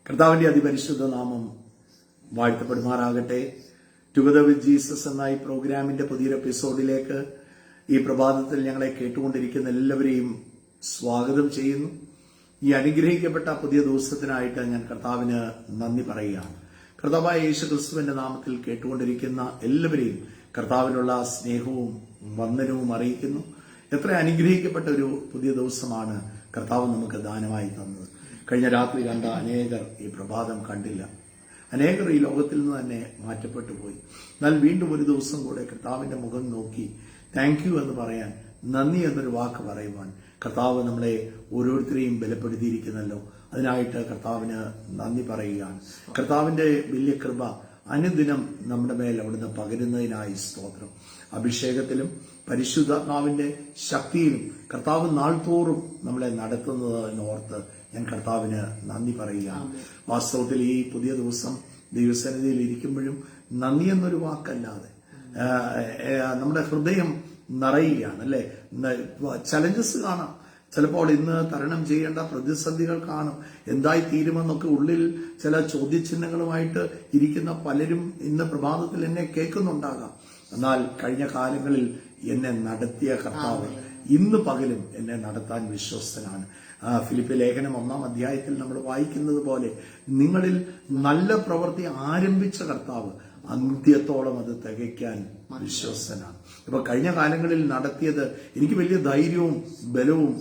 കർത്താവിന്റെ അതിപരിശുദ്ധ നാമം വാഴ്ത്തപ്പെടുമാറാകട്ടെ. ടുഗദർ വിത്ത് ജീസസ് എന്ന ഈ പ്രോഗ്രാമിന്റെ പുതിയൊരു എപ്പിസോഡിലേക്ക് ഈ പ്രഭാതത്തിൽ ഞങ്ങളെ കേട്ടുകൊണ്ടിരിക്കുന്ന എല്ലാവരെയും സ്വാഗതം ചെയ്യുന്നു. ഈ അനുഗ്രഹിക്കപ്പെട്ട പുതിയ ദിവസത്തിനായിട്ട് ഞാൻ കർത്താവിന് നന്ദി പറയുകയാണ്. കർത്താവായ യേശു ക്രിസ്തുവിന്റെ നാമത്തിൽ കേട്ടുകൊണ്ടിരിക്കുന്ന എല്ലാവരെയും കർത്താവിനുള്ള സ്നേഹവും വന്ദനവും അറിയിക്കുന്നു. എത്ര അനുഗ്രഹിക്കപ്പെട്ട ഒരു പുതിയ ദിവസമാണ് കർത്താവ് നമുക്ക് ദാനമായി തന്നത്. കഴിഞ്ഞ രാത്രി കണ്ട അനേകർ ഈ പ്രഭാതം കണ്ടില്ല. അനേകർ ഈ ലോകത്തിൽ നിന്ന് തന്നെ മാറ്റപ്പെട്ടു പോയി. എന്നാൽ വീണ്ടും ഒരു ദിവസം കൂടെ കർത്താവിന്റെ മുഖം നോക്കി താങ്ക് യു എന്ന് പറയാൻ, നന്ദി എന്നൊരു വാക്ക് പറയുവാൻ കർത്താവ് നമ്മളെ ഓരോരുത്തരെയും ബലപ്പെടുത്തിയിരിക്കുന്നല്ലോ. അതിനായിട്ട് കർത്താവിന് നന്ദി പറയുകയാണ്. കർത്താവിന്റെ വലിയ കൃപ അനുദിനം നമ്മുടെ മേൽ അവിടുന്ന് പകരുന്നതിനായി സ്തോത്രം. അഭിഷേകത്തിലും പരിശുദ്ധാത്മാവിന്റെ ശക്തിയിലും കർത്താവ് നാൾതോറും നമ്മളെ നടത്തുന്നതിനോർത്ത് ഞാൻ കർത്താവിന് നന്ദി പറയുകയാണ്. വാസ്തവത്തിൽ ഈ പുതിയ ദിവസം ദൈവസന്നിധിയിൽ ഇരിക്കുമ്പോഴും നന്ദി എന്നൊരു വാക്കല്ലാതെ നമ്മുടെ ഹൃദയം നിറയുകയാണ് അല്ലെ. ചലഞ്ചസ് കാണാം, ചിലപ്പോൾ ഇന്ന് തരണം ചെയ്യേണ്ട പ്രതിസന്ധികൾ കാണും. എന്തായി തീരുമെന്നൊക്കെ ഉള്ളിൽ ചില ചോദ്യചിഹ്നങ്ങളുമായിട്ട് ഇരിക്കുന്ന പലരും ഇന്ന് പ്രഭാതത്തിൽ എന്നെ കേൾക്കുന്നുണ്ടാകാം. എന്നാൽ കഴിഞ്ഞ കാലങ്ങളിൽ എന്നെ നടത്തിയ കർത്താവ് ഇന്ന് പകലും എന്നെ നടത്താൻ വിശ്വസ്തനാണ്. ഫിലിപ്പി ലേഖനം 1-ാം അധ്യായത്തിൽ നമ്മൾ വായിക്കുന്നത് പോലെ നിങ്ങളിൽ നല്ല പ്രവൃത്തി ആരംഭിച്ച കർത്താവ് അന്ത്യത്തോളം അത് തികയ്ക്കാൻ വിശ്വസ്തനാണ്. ഇപ്പൊ കഴിഞ്ഞ കാലങ്ങളിൽ നടത്തിയത് എനിക്ക് വലിയ ധൈര്യവും ബലവും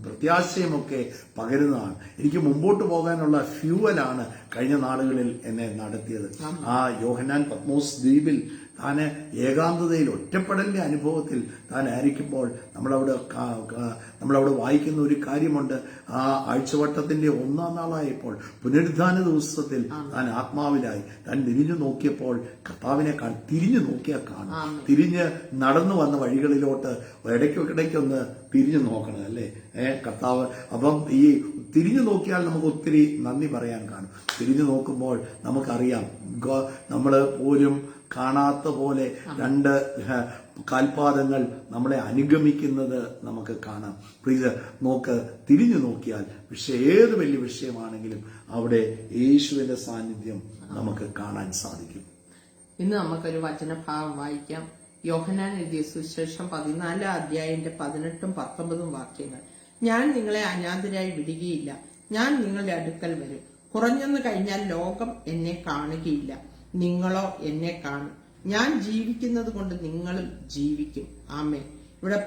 പ്രത്യാശയും ഒക്കെ പകരുന്നതാണ്. എനിക്ക് മുമ്പോട്ട് പോകാനുള്ള ഫ്യൂവലാണ് കഴിഞ്ഞ നാളുകളിൽ എന്നെ നടത്തിയത്. ആ യോഹന്നാൻ പത്മോസ് ദ്വീപിൽ താൻ ഏകാന്തതയിൽ ഒറ്റപ്പെടലിന്റെ അനുഭവത്തിൽ താൻ ആയിരിക്കുമ്പോൾ നമ്മളവിടെ വായിക്കുന്ന ഒരു കാര്യമുണ്ട്. ആ ആഴ്ചവട്ടത്തിന്റെ 1-ാം നാളായപ്പോൾ പുനരുദ്ധാന ദിവസത്തിൽ താൻ ആത്മാവിലായി താൻ തിരിഞ്ഞു നോക്കിയപ്പോൾ കർത്താവിനെ തിരിഞ്ഞു നോക്കിയാൽ കാണും. തിരിഞ്ഞ് നടന്നു വന്ന വഴികളിലോട്ട് ഇടയ്ക്കൊന്ന് തിരിഞ്ഞു നോക്കണം അല്ലേ കർത്താവ്. അപ്പം ഈ തിരിഞ്ഞു നോക്കിയാൽ നമുക്ക് ഒത്തിരി നന്ദി പറയാൻ കാണും. തിരിഞ്ഞു നോക്കുമ്പോൾ നമുക്കറിയാം നമ്മള് പോലും കാണാത്ത പോലെ 2 കാൽപാദങ്ങൾ നമ്മളെ അനുഗമിക്കുന്നത് നമുക്ക് കാണാം. പ്ലീസ് തിരിഞ്ഞു നോക്കിയാൽ ഏത് വലിയ വിഷയമാണെങ്കിലും അവിടെ യേശുവിന്റെ സാന്നിധ്യം നമുക്ക് കാണാൻ സാധിക്കും. ഇന്ന് നമുക്കൊരു വചനഭാഗം വായിക്കാം. യോഹന്നാൻ എഴുതിയ സുവിശേഷം 14-ാം അധ്യായത്തിന്റെ 18-ഉം 19-ഉം വാക്യങ്ങൾ. ഞാൻ നിങ്ങളെ അനാഥരായി വിടുകയില്ല, ഞാൻ നിങ്ങളുടെ അടുക്കൽ വരും. കുറഞ്ഞെന്ന് കഴിഞ്ഞാൽ ലോകം എന്നെ കാണുകയില്ല, നിങ്ങളോ എന്നെ കാണും. ഞാൻ ജീവിക്കുന്നത് കൊണ്ട് നിങ്ങളും ജീവിക്കും. ആമേൻ. ഇവിടെ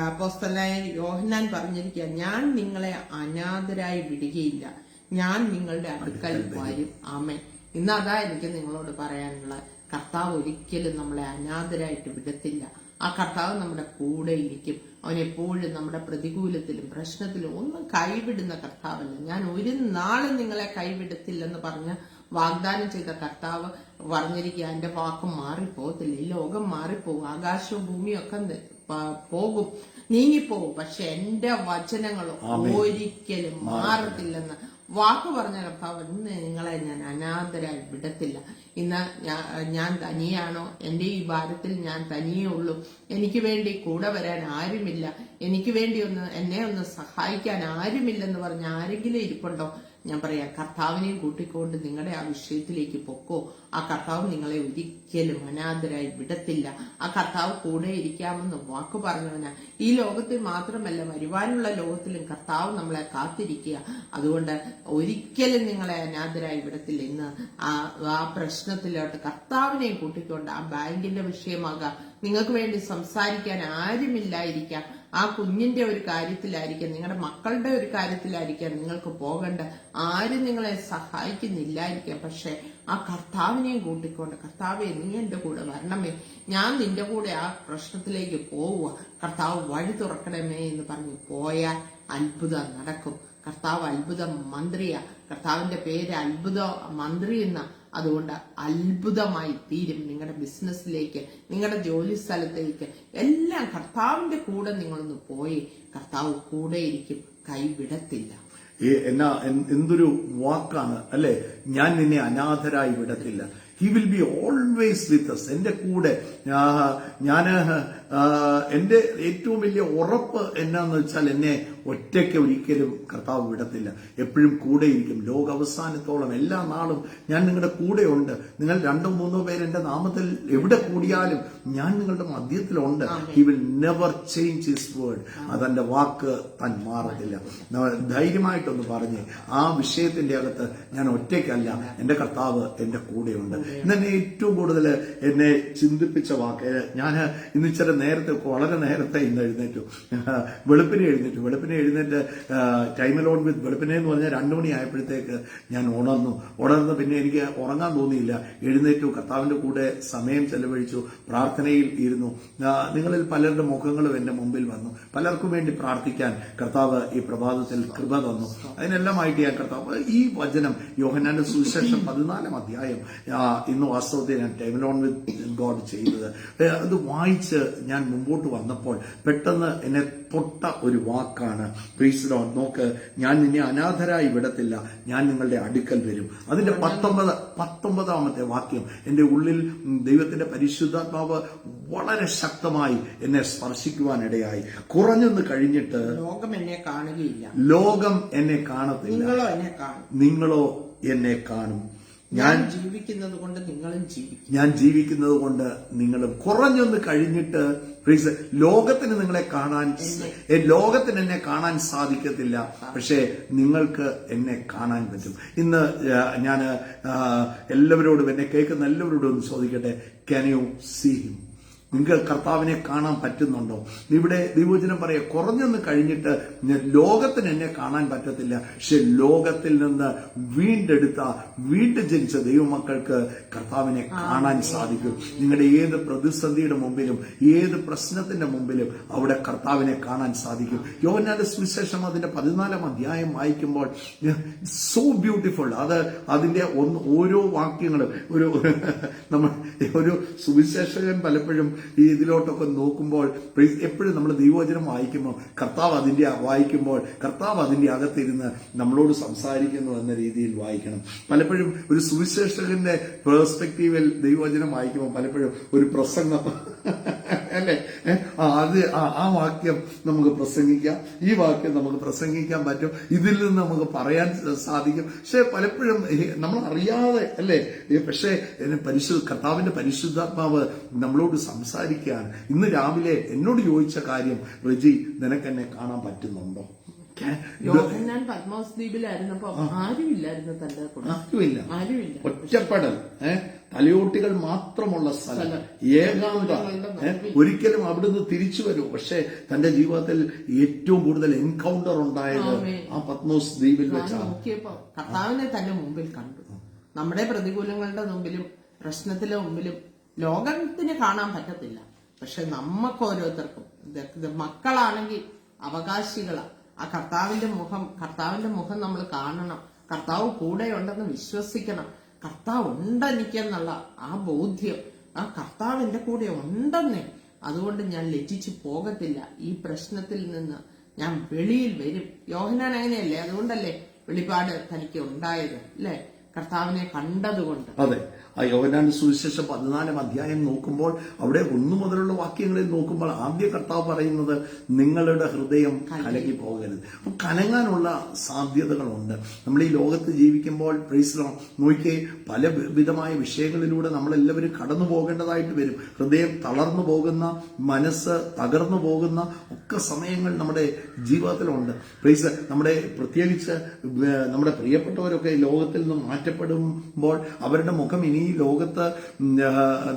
അപ്പോസ്തലനായ യോഹന്നാൻ പറഞ്ഞിരിക്കുക, ഞാൻ നിങ്ങളെ അനാഥരായി വിടുകയില്ല, ഞാൻ നിങ്ങളുടെ അടുക്കൽ വരും. ആമേൻ. ഇന്ന് അതാ എനിക്ക് നിങ്ങളോട് പറയാനുള്ള. കർത്താവ് ഒരിക്കലും നമ്മളെ അനാഥരായിട്ട് വിടത്തില്ല. ആ കർത്താവ് നമ്മുടെ കൂടെ ഇരിക്കും. അവൻ എപ്പോഴും നമ്മുടെ പ്രതികൂലത്തിലും പ്രശ്നത്തിലും ഒന്നും കൈവിടുന്ന കർത്താവല്ല. ഞാൻ ഒരു നാളും നിങ്ങളെ കൈവിടത്തില്ലെന്ന് പറഞ്ഞ് വാഗ്ദാനം ചെയ്ത കർത്താവ് പറഞ്ഞിരിക്കുക, എന്റെ വാക്കും മാറിപ്പോകത്തില്ല. ഈ ലോകം മാറിപ്പോകും, ആകാശവും ഭൂമിയും ഒക്കെ പോകും, നീങ്ങിപ്പോകും, പക്ഷെ എന്റെ വചനങ്ങൾ ഒരിക്കലും മാറത്തില്ലെന്ന് വാക്ക് പറഞ്ഞ കർത്താവ് ഇന്ന് നിങ്ങളെ ഞാൻ അനാഥരായി വിടത്തില്ല. ഇന്ന് ഞാൻ തനിയാണോ? എന്റെ ഈ ഭാരത്തിൽ ഞാൻ തനിയേ ഉള്ളൂ, എനിക്ക് വേണ്ടി കൂടെ വരാൻ ആരുമില്ല, എനിക്ക് വേണ്ടി എന്നെ ഒന്ന് സഹായിക്കാൻ ആരുമില്ലെന്ന് പറഞ്ഞ ആരെങ്കിലും ഇരിപ്പുണ്ടോ? ഞാൻ പറയാം, കർത്താവിനെയും കൂട്ടിക്കൊണ്ട് നിങ്ങളുടെ ആ വിഷയത്തിലേക്ക് പൊക്കോ. ആ കർത്താവ് നിങ്ങളെ ഒരിക്കലും അനാഥരായി വിടത്തില്ല. ആ കർത്താവ് കൂടെ ഇരിക്കാമെന്ന് വാക്ക് പറഞ്ഞവനാ. ഈ ലോകത്തിൽ മാത്രമല്ല, വരുവാനുള്ള ലോകത്തിലും കർത്താവ് നമ്മളെ കാത്തിരിക്കുക. അതുകൊണ്ട് ഒരിക്കലും നിങ്ങളെ അനാഥരായി വിടത്തില്ല. ഇന്ന് ആ പ്രശ്നത്തിലോട്ട് കർത്താവിനെയും കൂട്ടിക്കൊണ്ട്, ആ ബാങ്കിന്റെ വിഷയമാകാം, നിങ്ങൾക്ക് വേണ്ടി സംസാരിക്കാൻ ആരുമില്ലായിരിക്കാം, ആ കുഞ്ഞിന്റെ ഒരു കാര്യത്തിലായിരിക്കാം, നിങ്ങളുടെ മക്കളുടെ ഒരു കാര്യത്തിലായിരിക്കാം നിങ്ങൾക്ക് പോകേണ്ട, ആരും നിങ്ങളെ സഹായിക്കുന്നില്ലായിരിക്കാം. പക്ഷെ ആ കർത്താവിനെയും കൂട്ടിക്കൊണ്ട്, കർത്താവെ നീ എന്റെ കൂടെ വരണമേ, ഞാൻ നിന്റെ കൂടെ ആ പ്രശ്നത്തിലേക്ക് പോവുക, കർത്താവ് വഴി തുറക്കണമേ എന്ന് പറഞ്ഞ് പോയാൽ അത്ഭുതം നടക്കും. കർത്താവ് അത്ഭുത മന്ത്രിയാ. കർത്താവിന്റെ പേര് അത്ഭുത മന്ത്രി എന്ന. അതുകൊണ്ട് അത്ഭുതമായി തീരും നിങ്ങളുടെ ബിസിനസ്സിലേക്ക്, നിങ്ങളുടെ ജോലി സ്ഥലത്തേക്ക് എല്ലാം കർത്താവിന്റെ കൂടെ നിങ്ങളൊന്ന് പോയി, കർത്താവ് കൂടെ ഇരിക്കും, കൈവിടത്തില്ല. എന്തൊരു വാക്കാണ് അല്ലെ. ഞാൻ നിന്നെ അനാഥരായി വിടത്തില്ല. He will be always with us. എന്റെ കൂടെ ഞാൻ എന്റെ ഏറ്റവും വലിയ ഉറപ്പ് എന്നാന്ന് വെച്ചാൽ എന്നെ ഒറ്റയ്ക്ക് ഒരിക്കലും കർത്താവ് വിടത്തില്ല. എപ്പോഴും കൂടെയിരിക്കും. ലോകാവസാനത്തോളം എല്ലാ നാളും ഞാൻ നിങ്ങളുടെ കൂടെയുണ്ട്. നിങ്ങൾ 2-3 പേര് എന്റെ നാമത്തിൽ എവിടെ കൂടിയാലും ഞാൻ നിങ്ങളുടെ മധ്യത്തിലുണ്ട്. He will never change his word. അതെന്റെ വാക്ക് താൻ മാറത്തില്ല. ധൈര്യമായിട്ടൊന്ന് പറഞ്ഞ് ആ വിഷയത്തിന്റെ അകത്ത് ഞാൻ ഒറ്റയ്ക്കല്ല, എന്റെ കർത്താവ് എന്റെ കൂടെയുണ്ട്. ഇന്നെന്നെ ഏറ്റവും കൂടുതൽ എന്നെ ചിന്തിപ്പിച്ച വാക്ക്, ഞാൻ ഇന്ന് ഇച്ചിരി നേരത്തെ, വളരെ നേരത്തെ ഇന്ന് എഴുന്നേറ്റു. വെളുപ്പിനെ എഴുന്നേറ്റ് ടൈം അലോൺ വിത്ത് വെളുപ്പിനെ എന്ന് പറഞ്ഞാൽ 2 മണി ആയപ്പോഴത്തേക്ക് ഞാൻ ഉണർന്ന് പിന്നെ എനിക്ക് ഉറങ്ങാൻ തോന്നിയില്ല. എഴുന്നേറ്റു, കർത്താവിന്റെ കൂടെ സമയം ചെലവഴിച്ചു, പ്രാർത്ഥനയിൽ ഇരുന്നു. നിങ്ങളിൽ പലരുടെ മുഖങ്ങളും എന്റെ മുമ്പിൽ വന്നു. പലർക്കും വേണ്ടി പ്രാർത്ഥിക്കാൻ കർത്താവ് ഈ പ്രഭാതത്തിൽ കൃപ തന്നു. അതിനെല്ലാമായിട്ട് ഞാൻ കർത്താവ് ഈ വചനം യോഹന്നാന്റെ സുവിശേഷം 14-ാം അധ്യായം ഇന്ന് വാസ്തവത്തിൽ ഞാൻ ടൈം അലോൺ വിത്ത് ഗോഡ് ചെയ്തത് അത് വായിച്ച് ഞാൻ മുമ്പോട്ട് വന്നപ്പോൾ പെട്ടെന്ന് എന്നെ തൊട്ട ഒരു വാക്കാണ്, പ്രൈസ് ദി ലോർഡ്. നോക്ക്, ഞാൻ നിന്നെ അനാഥരായി വിടത്തില്ല, ഞാൻ നിങ്ങളുടെ അടുക്കൽ വരും. അതിന്റെ 19-ാമത്തെ വാക്യം എന്റെ ഉള്ളിൽ ദൈവത്തിന്റെ പരിശുദ്ധാത്മാവ് വളരെ ശക്തമായി എന്നെ സ്പർശിക്കുവാനിടയായി. കുറഞ്ഞൊന്ന് കഴിഞ്ഞിട്ട് ലോകം എന്നെ കാണുകയില്ല, ലോകം എന്നെ കാണത്തില്ല, നിങ്ങളോ എന്നെ കാണും. ഞാൻ ജീവിക്കുന്നത് കൊണ്ട് നിങ്ങളും ജീവിക്കും, ഞാൻ ജീവിക്കുന്നത് കൊണ്ട് നിങ്ങളും. കുറഞ്ഞൊന്ന് കഴിഞ്ഞിട്ട് ലോകത്തിന് നിങ്ങളെ കാണാൻ, ലോകത്തിന് എന്നെ കാണാൻ സാധിക്കത്തില്ല, പക്ഷേ നിങ്ങൾക്ക് എന്നെ കാണാൻ പറ്റും. ഇന്ന് ഞാൻ എല്ലാവരോടും, എന്നെ കേൾക്കുന്ന എല്ലാവരോടും ഒന്ന് ചോദിക്കട്ടെ, ക്യാൻ യു സീ ഹിം? നിങ്ങൾക്ക് കർത്താവിനെ കാണാൻ പറ്റുന്നുണ്ടോ? ഇവിടെ ദൈവവചനം പറയാം, കുറഞ്ഞൊന്ന് കഴിഞ്ഞിട്ട് ലോകത്തിന് എന്നെ കാണാൻ പറ്റത്തില്ല, പക്ഷെ ലോകത്തിൽ നിന്ന് വീണ്ടും ജനിച്ച ദൈവമക്കൾക്ക് കർത്താവിനെ കാണാൻ സാധിക്കും. നിങ്ങളുടെ ഏത് പ്രതിസന്ധിയുടെ മുമ്പിലും, ഏത് പ്രശ്നത്തിന്റെ മുമ്പിലും അവിടെ കർത്താവിനെ കാണാൻ സാധിക്കും. യോഹന്നാന്റെ സുവിശേഷം അതിന്റെ 14-ാം അധ്യായം വായിക്കുമ്പോൾ സോ ബ്യൂട്ടിഫുൾ. അതിന്റെ ഓരോ വാക്യങ്ങളും ഒരു സുവിശേഷകൻ പലപ്പോഴും ഈ ഇതിലോട്ടൊക്കെ നോക്കുമ്പോൾ എപ്പോഴും നമ്മൾ ദൈവവചനം വായിക്കുമ്പോൾ കർത്താവ് അതിന്റെ അകത്തിരുന്ന് നമ്മളോട് സംസാരിക്കുന്നു എന്ന രീതിയിൽ വായിക്കണം. പലപ്പോഴും ഒരു സുവിശേഷകന്റെ പെർസ്പെക്റ്റീവിൽ ദൈവവചനം വായിക്കുമ്പോൾ പലപ്പോഴും ഒരു പ്രസംഗം അല്ലെ, ആ വാക്യം നമുക്ക് പ്രസംഗിക്കാം, ഈ വാക്യം നമുക്ക് പ്രസംഗിക്കാൻ പറ്റും, ഇതിൽ നിന്ന് നമുക്ക് പറയാൻ സാധിക്കും. പക്ഷെ പലപ്പോഴും നമ്മൾ അറിയാതെ അല്ലെ, പക്ഷേ കർത്താവിന്റെ പരിശുദ്ധാത്മാവ് നമ്മളോട് സംസാരിക്കുകയാണ്. ഇന്ന് രാവിലെ എന്നോട് ചോദിച്ച കാര്യം, റെജി നിനക്ക് എന്നെ കാണാൻ പറ്റുന്നുണ്ടോ? യോഹന്നാൻ പത്മോസ് ദ്വീപിലായിരുന്നപ്പോ ആരുമില്ലായിരുന്നു, തന്റെ ആരുമില്ല, ഒറ്റപ്പെടൽ, തലയോട്ടികൾ മാത്രമുള്ള സ്ഥലം, ഏകാന്തം. ഒരിക്കലും അവിടുന്ന് തിരിച്ചു വരൂ. പക്ഷെ തന്റെ ജീവിതത്തിൽ ഏറ്റവും കൂടുതൽ എൻകൗണ്ടർ ഉണ്ടായത് ആ പത്മോസ് ദ്വീപിൽ വെച്ചാണ്. നോക്കിയപ്പോ കർത്താവിനെ തന്നെ മുമ്പിൽ കണ്ടു. നമ്മുടെ പ്രതികൂലങ്ങളുടെ മുമ്പിലും പ്രശ്നത്തിന്റെ മുമ്പിലും ലോകത്തിന് കാണാൻ പറ്റത്തില്ല, പക്ഷെ നമുക്ക് ഓരോരുത്തർക്കും, മക്കളാണെങ്കിൽ അവകാശികളാ. ആ കർത്താവിന്റെ മുഖം നമ്മൾ കാണണം. കർത്താവ് കൂടെയുണ്ടെന്ന് വിശ്വസിക്കണം. കർത്താവ് ഉണ്ടെനിക്കെന്നുള്ള ആ ബോധ്യം, ആ കർത്താവ് എന്റെ കൂടെ ഉണ്ടെന്നേ, അതുകൊണ്ട് ഞാൻ ലജ്ജിച്ചു പോകത്തില്ല. ഈ പ്രശ്നത്തിൽ നിന്ന് ഞാൻ വെളിയിൽ വരും. യോഹന്നാൻ അങ്ങനെയല്ലേ? അതുകൊണ്ടല്ലേ വെളിപ്പാട് തനിക്ക് ഉണ്ടായത്, അല്ലേ? കർത്താവിനെ കണ്ടതുകൊണ്ട്. അതെ, ആ യോഹന്നാന്റെ സുവിശേഷം 14-ാം അധ്യായം നോക്കുമ്പോൾ അവിടെ 1 മുതലുള്ള വാക്യങ്ങളിൽ നോക്കുമ്പോൾ ആദ്യ കർത്താവ് പറയുന്നത് നിങ്ങളുടെ ഹൃദയം കലങ്ങി പോകരുത്. അപ്പൊ കലങ്ങാനുള്ള സാധ്യതകളുണ്ട്. നമ്മൾ ഈ ലോകത്ത് ജീവിക്കുമ്പോൾ പ്രൈസ് ദി ലോർഡ്, നോക്കിയേ, പല വിധമായ വിഷയങ്ങളിലൂടെ നമ്മളെല്ലാവരും കടന്നു പോകേണ്ടതായിട്ട് വരും. ഹൃദയം തളർന്നു പോകുന്ന, മനസ്സ് തകർന്നു പോകുന്ന ഒക്കെ സമയങ്ങൾ നമ്മുടെ ജീവിതത്തിലുണ്ട്. പ്രൈസ്, പ്രത്യേകിച്ച് നമ്മുടെ പ്രിയപ്പെട്ടവരൊക്കെ ലോകത്തിൽ നിന്ന് മാറ്റപ്പെടുമ്പോൾ അവരുടെ മുഖം ഇനി ഈ ലോകത്ത്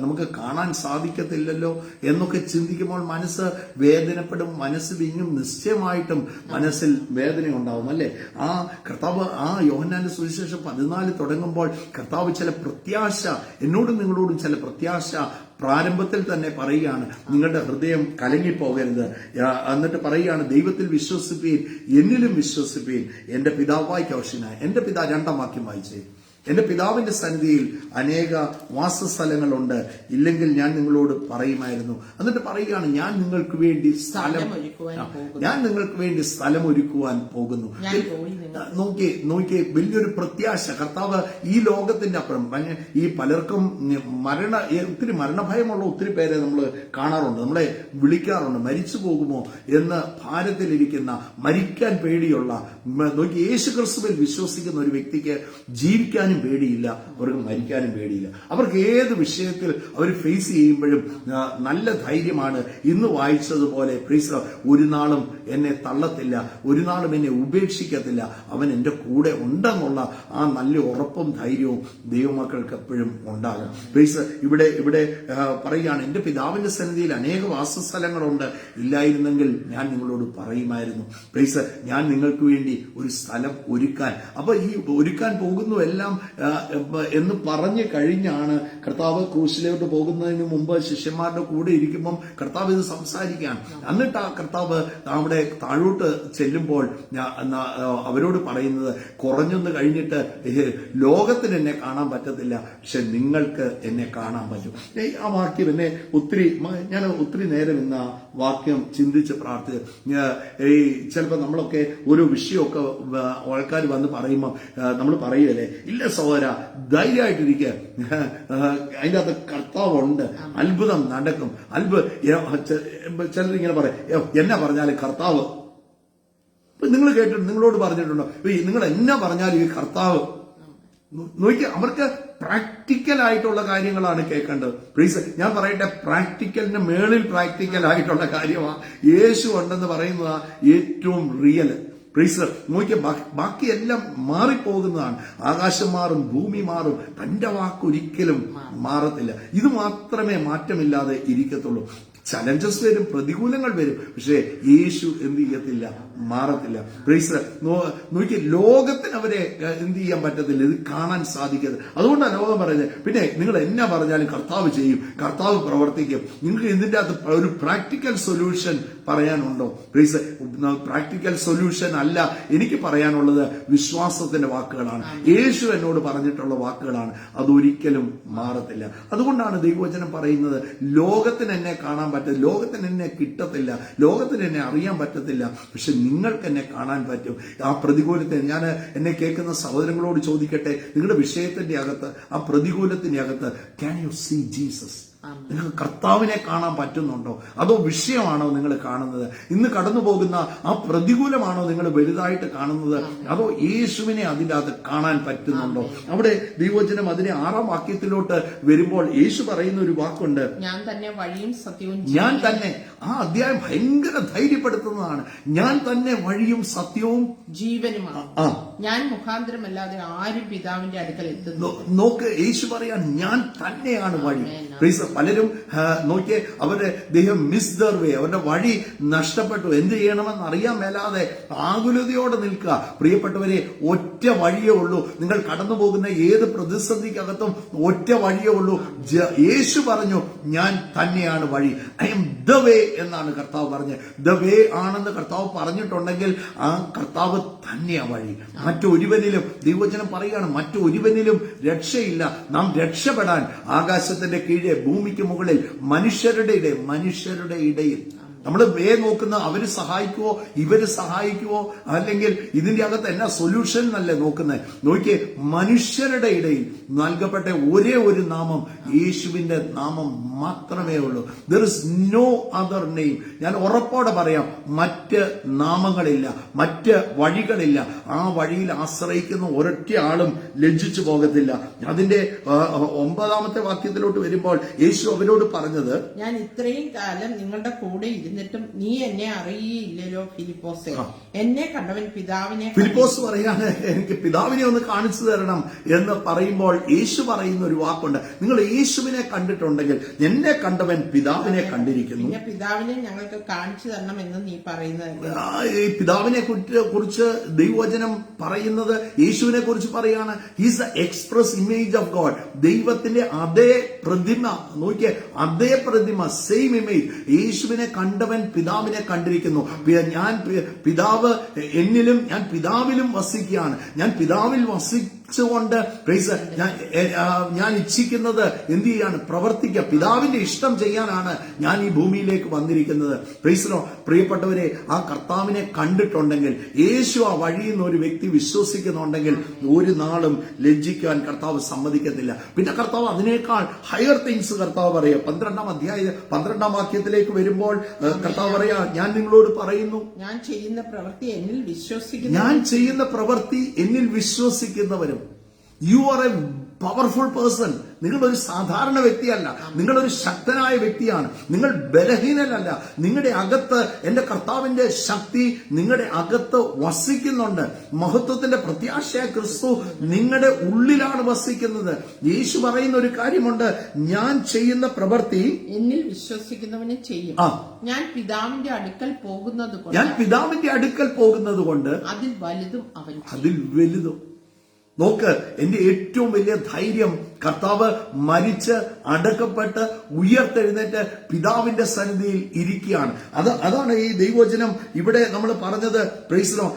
നമുക്ക് കാണാൻ സാധിക്കത്തില്ലല്ലോ എന്നൊക്കെ ചിന്തിക്കുമ്പോൾ മനസ്സ് വേദനപ്പെടും, മനസ്സ് വിങ്ങും. നിശ്ചയമായിട്ടും മനസ്സിൽ വേദന ഉണ്ടാവും, അല്ലെ? ആ കർത്താവ് ആ യോഹന്നാന്റെ സുവിശേഷം 14 തുടങ്ങുമ്പോൾ കർത്താവ് ചില പ്രത്യാശ, എന്നോടും നിങ്ങളോടും ചില പ്രത്യാശ പ്രാരംഭത്തിൽ തന്നെ പറയുകയാണ്, നിങ്ങളുടെ ഹൃദയം കലങ്ങിപ്പോകരുത്. എന്നിട്ട് പറയുകയാണ്, ദൈവത്തിൽ വിശ്വസിപ്പീൻ, എന്നിലും വിശ്വസിപ്പീൻ, എന്റെ പിതാവായി കൗശനായ. എന്റെ പിതാ 2-ാം വാക്യം വായിച്ചേ. എന്റെ പിതാവിന്റെ സന്നിധിയിൽ അനേക വാസസ്ഥലങ്ങളുണ്ട്, ഇല്ലെങ്കിൽ ഞാൻ നിങ്ങളോട് പറയുമായിരുന്നു. എന്നിട്ട് പറയുകയാണ്, ഞാൻ നിങ്ങൾക്ക് വേണ്ടി സ്ഥലം ഒരുക്കുവാൻ പോകുന്നു. നോക്കിയേ വലിയൊരു പ്രത്യാശ. കർത്താവ് ഈ ലോകത്തിന്റെ അപ്പുറം, ഈ പലർക്കും ഒത്തിരി മരണഭയമുള്ള ഒത്തിരി പേരെ നമ്മൾ കാണാറുണ്ട്, നമ്മളെ വിളിക്കാറുണ്ട്, മരിച്ചു പോകുമോ എന്ന് ഭാരത്തിലിരിക്കുന്ന, മരിക്കാൻ പേടിയുള്ള, നോക്കി യേശു ക്രിസ്തുവിൽ വിശ്വസിക്കുന്ന ഒരു വ്യക്തിക്ക് ജീവിക്കാനും പേടിയില്ല, അവർക്ക് മരിക്കാനും പേടിയില്ല. അവർക്ക് ഏത് വിഷയത്തിൽ അവർ ഫേസ് ചെയ്യുമ്പോഴും നല്ല ധൈര്യമാണ്. ഇന്ന് വായിച്ചതുപോലെ ഒരു നാളും എന്നെ തള്ളത്തില്ല, ഒരു നാളും എന്നെ ഉപേക്ഷിക്കത്തില്ല, അവൻ എന്റെ കൂടെ ഉണ്ടെന്നുള്ള ആ നല്ല ഉറപ്പും ധൈര്യവും ദൈവമക്കൾക്ക് എപ്പോഴും ഉണ്ടാകും. ഇവിടെ പറയുകയാണ്, എന്റെ പിതാവിന്റെ സന്നിധിയിൽ അനേക വാസസ്ഥലങ്ങളുണ്ട്, ഇല്ലായിരുന്നെങ്കിൽ ഞാൻ നിങ്ങളോട് പറയുമായിരുന്നു. ഞാൻ നിങ്ങൾക്ക് വേണ്ടി ഒരു സ്ഥലം ഒരുക്കാൻ. അപ്പൊ ഈ ഒരുക്കാൻ പോകുന്നു എല്ലാം എന്ന് പറഞ്ഞു കഴിഞ്ഞാണ് കർത്താവ് ക്രൂശിലോട്ട് പോകുന്നതിന് മുമ്പ് ശിഷ്യന്മാരുടെ കൂടെ ഇരിക്കുമ്പം കർത്താവ് ഇത് സംസാരിക്കുകയാണ്. എന്നിട്ട് ആ കർത്താവ് അവിടെ താഴോട്ട് ചെല്ലുമ്പോൾ അവരോട് പറയുന്നത്, കുറഞ്ഞൊന്ന് കഴിഞ്ഞിട്ട് ലോകത്തിന് എന്നെ കാണാൻ പറ്റത്തില്ല, പക്ഷെ നിങ്ങൾക്ക് എന്നെ കാണാൻ പറ്റും. ആ വാക്യം എന്നെ ഞാൻ ഒത്തിരി നേരം ഇന്ന് ആ വാക്യം ചിന്തിച്ച് പ്രാർത്ഥിച്ചു. ചിലപ്പോൾ നമ്മളൊക്കെ ഒരു വിഷയമൊക്കെ ആൾക്കാർ വന്ന് പറയുമ്പോൾ നമ്മൾ പറയുകയല്ലേ, ഇല്ല സഹോദര ധൈര്യമായിട്ടിരിക്കുക, അതിൻ്റെ അകത്ത് കർത്താവുണ്ട്, അത്ഭുതം നടക്കും. ചിലരിങ്ങനെ പറയും, എന്നാ പറഞ്ഞാലും കർത്താവ്. നിങ്ങൾ കേട്ടിട്ടുണ്ട്, നിങ്ങളോട് പറഞ്ഞിട്ടുണ്ടോ, നിങ്ങൾ എന്നാ പറഞ്ഞാലും ഈ കർത്താവ്. നോക്കിയാൽ അവർക്ക് പ്രാക്ടിക്കൽ ആയിട്ടുള്ള കാര്യങ്ങളാണ് കേൾക്കേണ്ടത്. ഞാൻ പറയട്ടെ, പ്രാക്ടിക്കലിന് മേളിൽ പ്രാക്ടിക്കൽ ആയിട്ടുള്ള കാര്യമാണ് യേശു ഉണ്ടെന്ന് പറയുന്നതാ ഏറ്റവും റിയൽ. നോക്കിയ ബാക്കിയെല്ലാം മാറിപ്പോകുന്നതാണ്. ആകാശം മാറും, ഭൂമി മാറും, തന്റെ വാക്കൊരിക്കലും മാറത്തില്ല. ഇത് മാത്രമേ മാറ്റമില്ലാതെ ഇരിക്കത്തുള്ളൂ. ചലഞ്ചസ് വരും, പ്രതികൂലങ്ങൾ വരും, പക്ഷേ യേശു എന്ത് ചെയ്യത്തില്ല, മാറത്തില്ല. നോക്കി ലോകത്തിന് അവരെ എന്ത് ചെയ്യാൻ പറ്റത്തില്ല, ഇത് കാണാൻ സാധിക്കരുത്. അതുകൊണ്ടാണ് ലോകം പറയുന്നത്, പിന്നെ നിങ്ങൾ എന്നാ പറഞ്ഞാലും കർത്താവ് ചെയ്യും, കർത്താവ് പ്രവർത്തിക്കും. നിങ്ങൾക്ക് ഇതിന്റെ അകത്ത് ഒരു പ്രാക്ടിക്കൽ സൊല്യൂഷൻ പറയാനുണ്ടോ? പ്രാക്ടിക്കൽ സൊല്യൂഷൻ അല്ല എനിക്ക് പറയാനുള്ളത്, വിശ്വാസത്തിന്റെ വാക്കുകളാണ്. യേശു എന്നോട് പറഞ്ഞിട്ടുള്ള വാക്കുകളാണ്, അതൊരിക്കലും മാറത്തില്ല. അതുകൊണ്ടാണ് ദൈവവചനം പറയുന്നത്, ലോകത്തിന് എന്നെ കാണാൻ പറ്റില്ല, ലോകത്തിന് എന്നെ കിട്ടത്തില്ല, ലോകത്തിന് എന്നെ അറിയാൻ പറ്റത്തില്ല, പക്ഷെ നിങ്ങൾക്ക് എന്നെ കാണാൻ പറ്റും. ആ പ്രതികൂലത്തെ ഞാൻ എന്നെ കേൾക്കുന്ന സഹോദരങ്ങളോട് ചോദിക്കട്ടെ, നിങ്ങളുടെ വിഷയത്തിന്റെ അകത്ത്, ആ പ്രതികൂലത്തിന്റെ അകത്ത്, ക്യാൻ യു സീ ജീസസ്? നിങ്ങൾക്ക് കർത്താവിനെ കാണാൻ പറ്റുന്നുണ്ടോ? അതോ വിഷയമാണോ നിങ്ങൾ കാണുന്നത്? ഇന്ന് കടന്നു പോകുന്ന ആ പ്രതികൂലമാണോ നിങ്ങൾ വലുതായിട്ട് കാണുന്നത്? അതോ യേശുവിനെ അതിൻ്റെ അകത്ത് കാണാൻ പറ്റുന്നുണ്ടോ? അവിടെ ദൈവവചനം അതിനെ 6-ാം വാക്യത്തിലോട്ട് വരുമ്പോൾ യേശു പറയുന്ന ഒരു വാക്കുണ്ട്, ഞാൻ തന്നെ വഴിയും സത്യവും. ഞാൻ തന്നെ, ആ അധ്യായം ഭയങ്കര ധൈര്യപ്പെടുത്തുന്നതാണ്. ഞാൻ തന്നെ വഴിയും സത്യവും ജീവനുമാണ്, ഞാൻ മുഖാന്തരമല്ലാതെ ആരും പിതാവിന്റെ അടുക്കൽ എത്തുന്നു. നോക്ക്, യേശു പറയാൻ ഞാൻ തന്നെയാണ് വഴി. പലരും നോക്കിയേ, അവരുടെ ദേഹം മിസ് ദർ വേ, അവരുടെ വഴി നഷ്ടപ്പെട്ടു, എന്ത് ചെയ്യണമെന്ന് അറിയാൻ മേലാതെ ആകുലതയോടെ നിൽക്കുക. പ്രിയപ്പെട്ടവരെ, ഒറ്റ വഴിയേ ഉള്ളൂ. നിങ്ങൾ കടന്നു പോകുന്ന ഏത് പ്രതിസന്ധിക്കകത്തും ഒറ്റ വഴിയേ ഉള്ളൂ. യേശു പറഞ്ഞു, ഞാൻ തന്നെയാണ് വഴി. ഐ എം ദ വേ എന്നാണ് കർത്താവ് പറഞ്ഞത്. ദ വേ ആണെന്ന് കർത്താവ് പറഞ്ഞിട്ടുണ്ടെങ്കിൽ ആ കർത്താവ് തന്നെയാണ് വഴി. മറ്റൊരുവനിലും, ദൈവവചനം പറയുകയാണ്, മറ്റൊരുവനിലും രക്ഷയില്ല. നാം രക്ഷപ്പെടാൻ ആകാശത്തിന്റെ കീഴെ, ഭൂമിക്ക് മുകളിൽ, മനുഷ്യരുടെ ഇടയിൽ നമ്മൾ നോക്കുന്ന, അവര് സഹായിക്കുവോ, ഇവര് സഹായിക്കുവോ, അല്ലെങ്കിൽ ഇതിന്റെ അകത്ത് എന്നാ സൊല്യൂഷൻ എന്നല്ലേ നോക്കുന്നത്. നോക്കിയേ, മനുഷ്യരുടെ ഇടയിൽ നൽകപ്പെട്ട ഒരേ ഒരു നാമം യേശുവിന്റെ നാമം മാത്രമേ ഉള്ളൂ. There is no other name. ഞാൻ ഉറപ്പോടെ പറയാം, മറ്റ് നാമങ്ങളില്ല, മറ്റ് വഴികളില്ല. ആ വഴിയിൽ ആശ്രയിക്കുന്ന ഒരൊറ്റ ആളും ലജ്ജിച്ചു പോകത്തില്ല. അതിന്റെ 9-ാമത്തെ വാക്യത്തിലോട്ട് വരുമ്പോൾ യേശു അവരോട് പറഞ്ഞത്, ഞാൻ ഇത്രയും കാലം നിങ്ങളുടെ കൂടെ എന്നിട്ടും നീ എന്നെ അറിയില്ലല്ലോ ഫിലിപ്പോസേ, എന്നെ കണ്ടവൻ പിതാവിനെ. ഫിലിപ്പോസ് പറയാണ്, എനിക്ക് പിതാവിനെ ഒന്ന് കാണിച്ചു തരണം എന്ന് പറയുമ്പോൾ യേശു പറയുന്ന ഒരു വാക്കുണ്ട്, നിങ്ങൾ യേശുവിനെ കണ്ടിട്ടുണ്ടെങ്കിൽ എന്നെ കണ്ടവൻ പിതാവിനെ കണ്ടിരിക്കുന്നു. പിന്നെ പിതാവിനെ ഞങ്ങൾക്ക് കാണിച്ചു തരണം എന്ന് നീ പറയുന്നത്. പിതാവിനെ കുറിച്ച് ദൈവവചനം പറയുന്നത് യേശുവിനെ കുറിച്ച് പറയാണ്. He's the express image of God. ദൈവത്തിന്റെ അതേ പ്രതിമ. നോക്കിയേ, അതേ പ്രതിമ, സെയിം ഇമേജ്. യേശുവിനെ കണ്ടവൻ പിതാവിനെ കണ്ടിരിക്കുന്നു. ഞാൻ പിതാവ് എന്നിലും ഞാൻ പിതാവിലും വസിക്കുകയാണ്. ഞാൻ പിതാവിൽ കൊണ്ട് ഞാൻ ഇച്ഛിക്കുന്നത് എന്ത് ചെയ്യാണ്? പ്രവർത്തിക്കുക. പിതാവിന്റെ ഇഷ്ടം ചെയ്യാനാണ് ഞാൻ ഈ ഭൂമിയിലേക്ക് വന്നിരിക്കുന്നത്. പ്രൈസലോ, പ്രിയപ്പെട്ടവരെ, ആ കർത്താവിനെ കണ്ടിട്ടുണ്ടെങ്കിൽ, യേശു ആ വഴിയിൽ നിന്ന് ഒരു വ്യക്തി വിശ്വസിക്കുന്നുണ്ടെങ്കിൽ ഒരു നാളും ലജ്ജിക്കാൻ കർത്താവ് സമ്മതിക്കത്തില്ല. പിന്നെ കർത്താവ് അതിനേക്കാൾ ഹയർ തിങ്സ് കർത്താവ് പറയാ. 12-ാം വാക്യത്തിലേക്ക് വരുമ്പോൾ കർത്താവ് പറയാ, ഞാൻ നിങ്ങളോട് പറയുന്നു, ഞാൻ ചെയ്യുന്ന പ്രവൃത്തി എന്നിൽ വിശ്വസിക്കുന്നവരും. You are a powerful person. നിങ്ങളൊരു സാധാരണ വ്യക്തിയല്ല, നിങ്ങളൊരു ശക്തനായ വ്യക്തിയാണ്. നിങ്ങൾ ബലഹീനനല്ല. നിങ്ങളുടെ അകത്ത് എന്റെ കർത്താവിന്റെ ശക്തി നിങ്ങളുടെ അകത്ത് വസിക്കുന്നുണ്ട്. മഹത്വത്തിന്റെ പ്രത്യാശയായ ക്രിസ്തു നിങ്ങളുടെ ഉള്ളിലാണ് വസിക്കുന്നത്. കൊണ്ട് പറയുന്ന ഒരു കാര്യമുണ്ട്, ഞാൻ ചെയ്യുന്ന പ്രവൃത്തി എന്നിൽ വിശ്വസിക്കുന്നവനെ ചെയ്യും. ഞാൻ പിതാവിന്റെ അടുക്കൽ പോകുന്നത് കൊണ്ട് അതിൽ വലുതും. നോക്ക്, എന്റെ ഏറ്റവും വലിയ ധൈര്യം കർത്താവ് മരിച്ച് അടക്കപ്പെട്ട് ഉയർത്തെഴുന്നേറ്റ് പിതാവിന്റെ സന്നിധിയിൽ ഇരിക്കുകയാണ്. അതാണ് ഈ ദൈവവചനം ഇവിടെ നമ്മൾ പറഞ്ഞത്. Praise the Lord.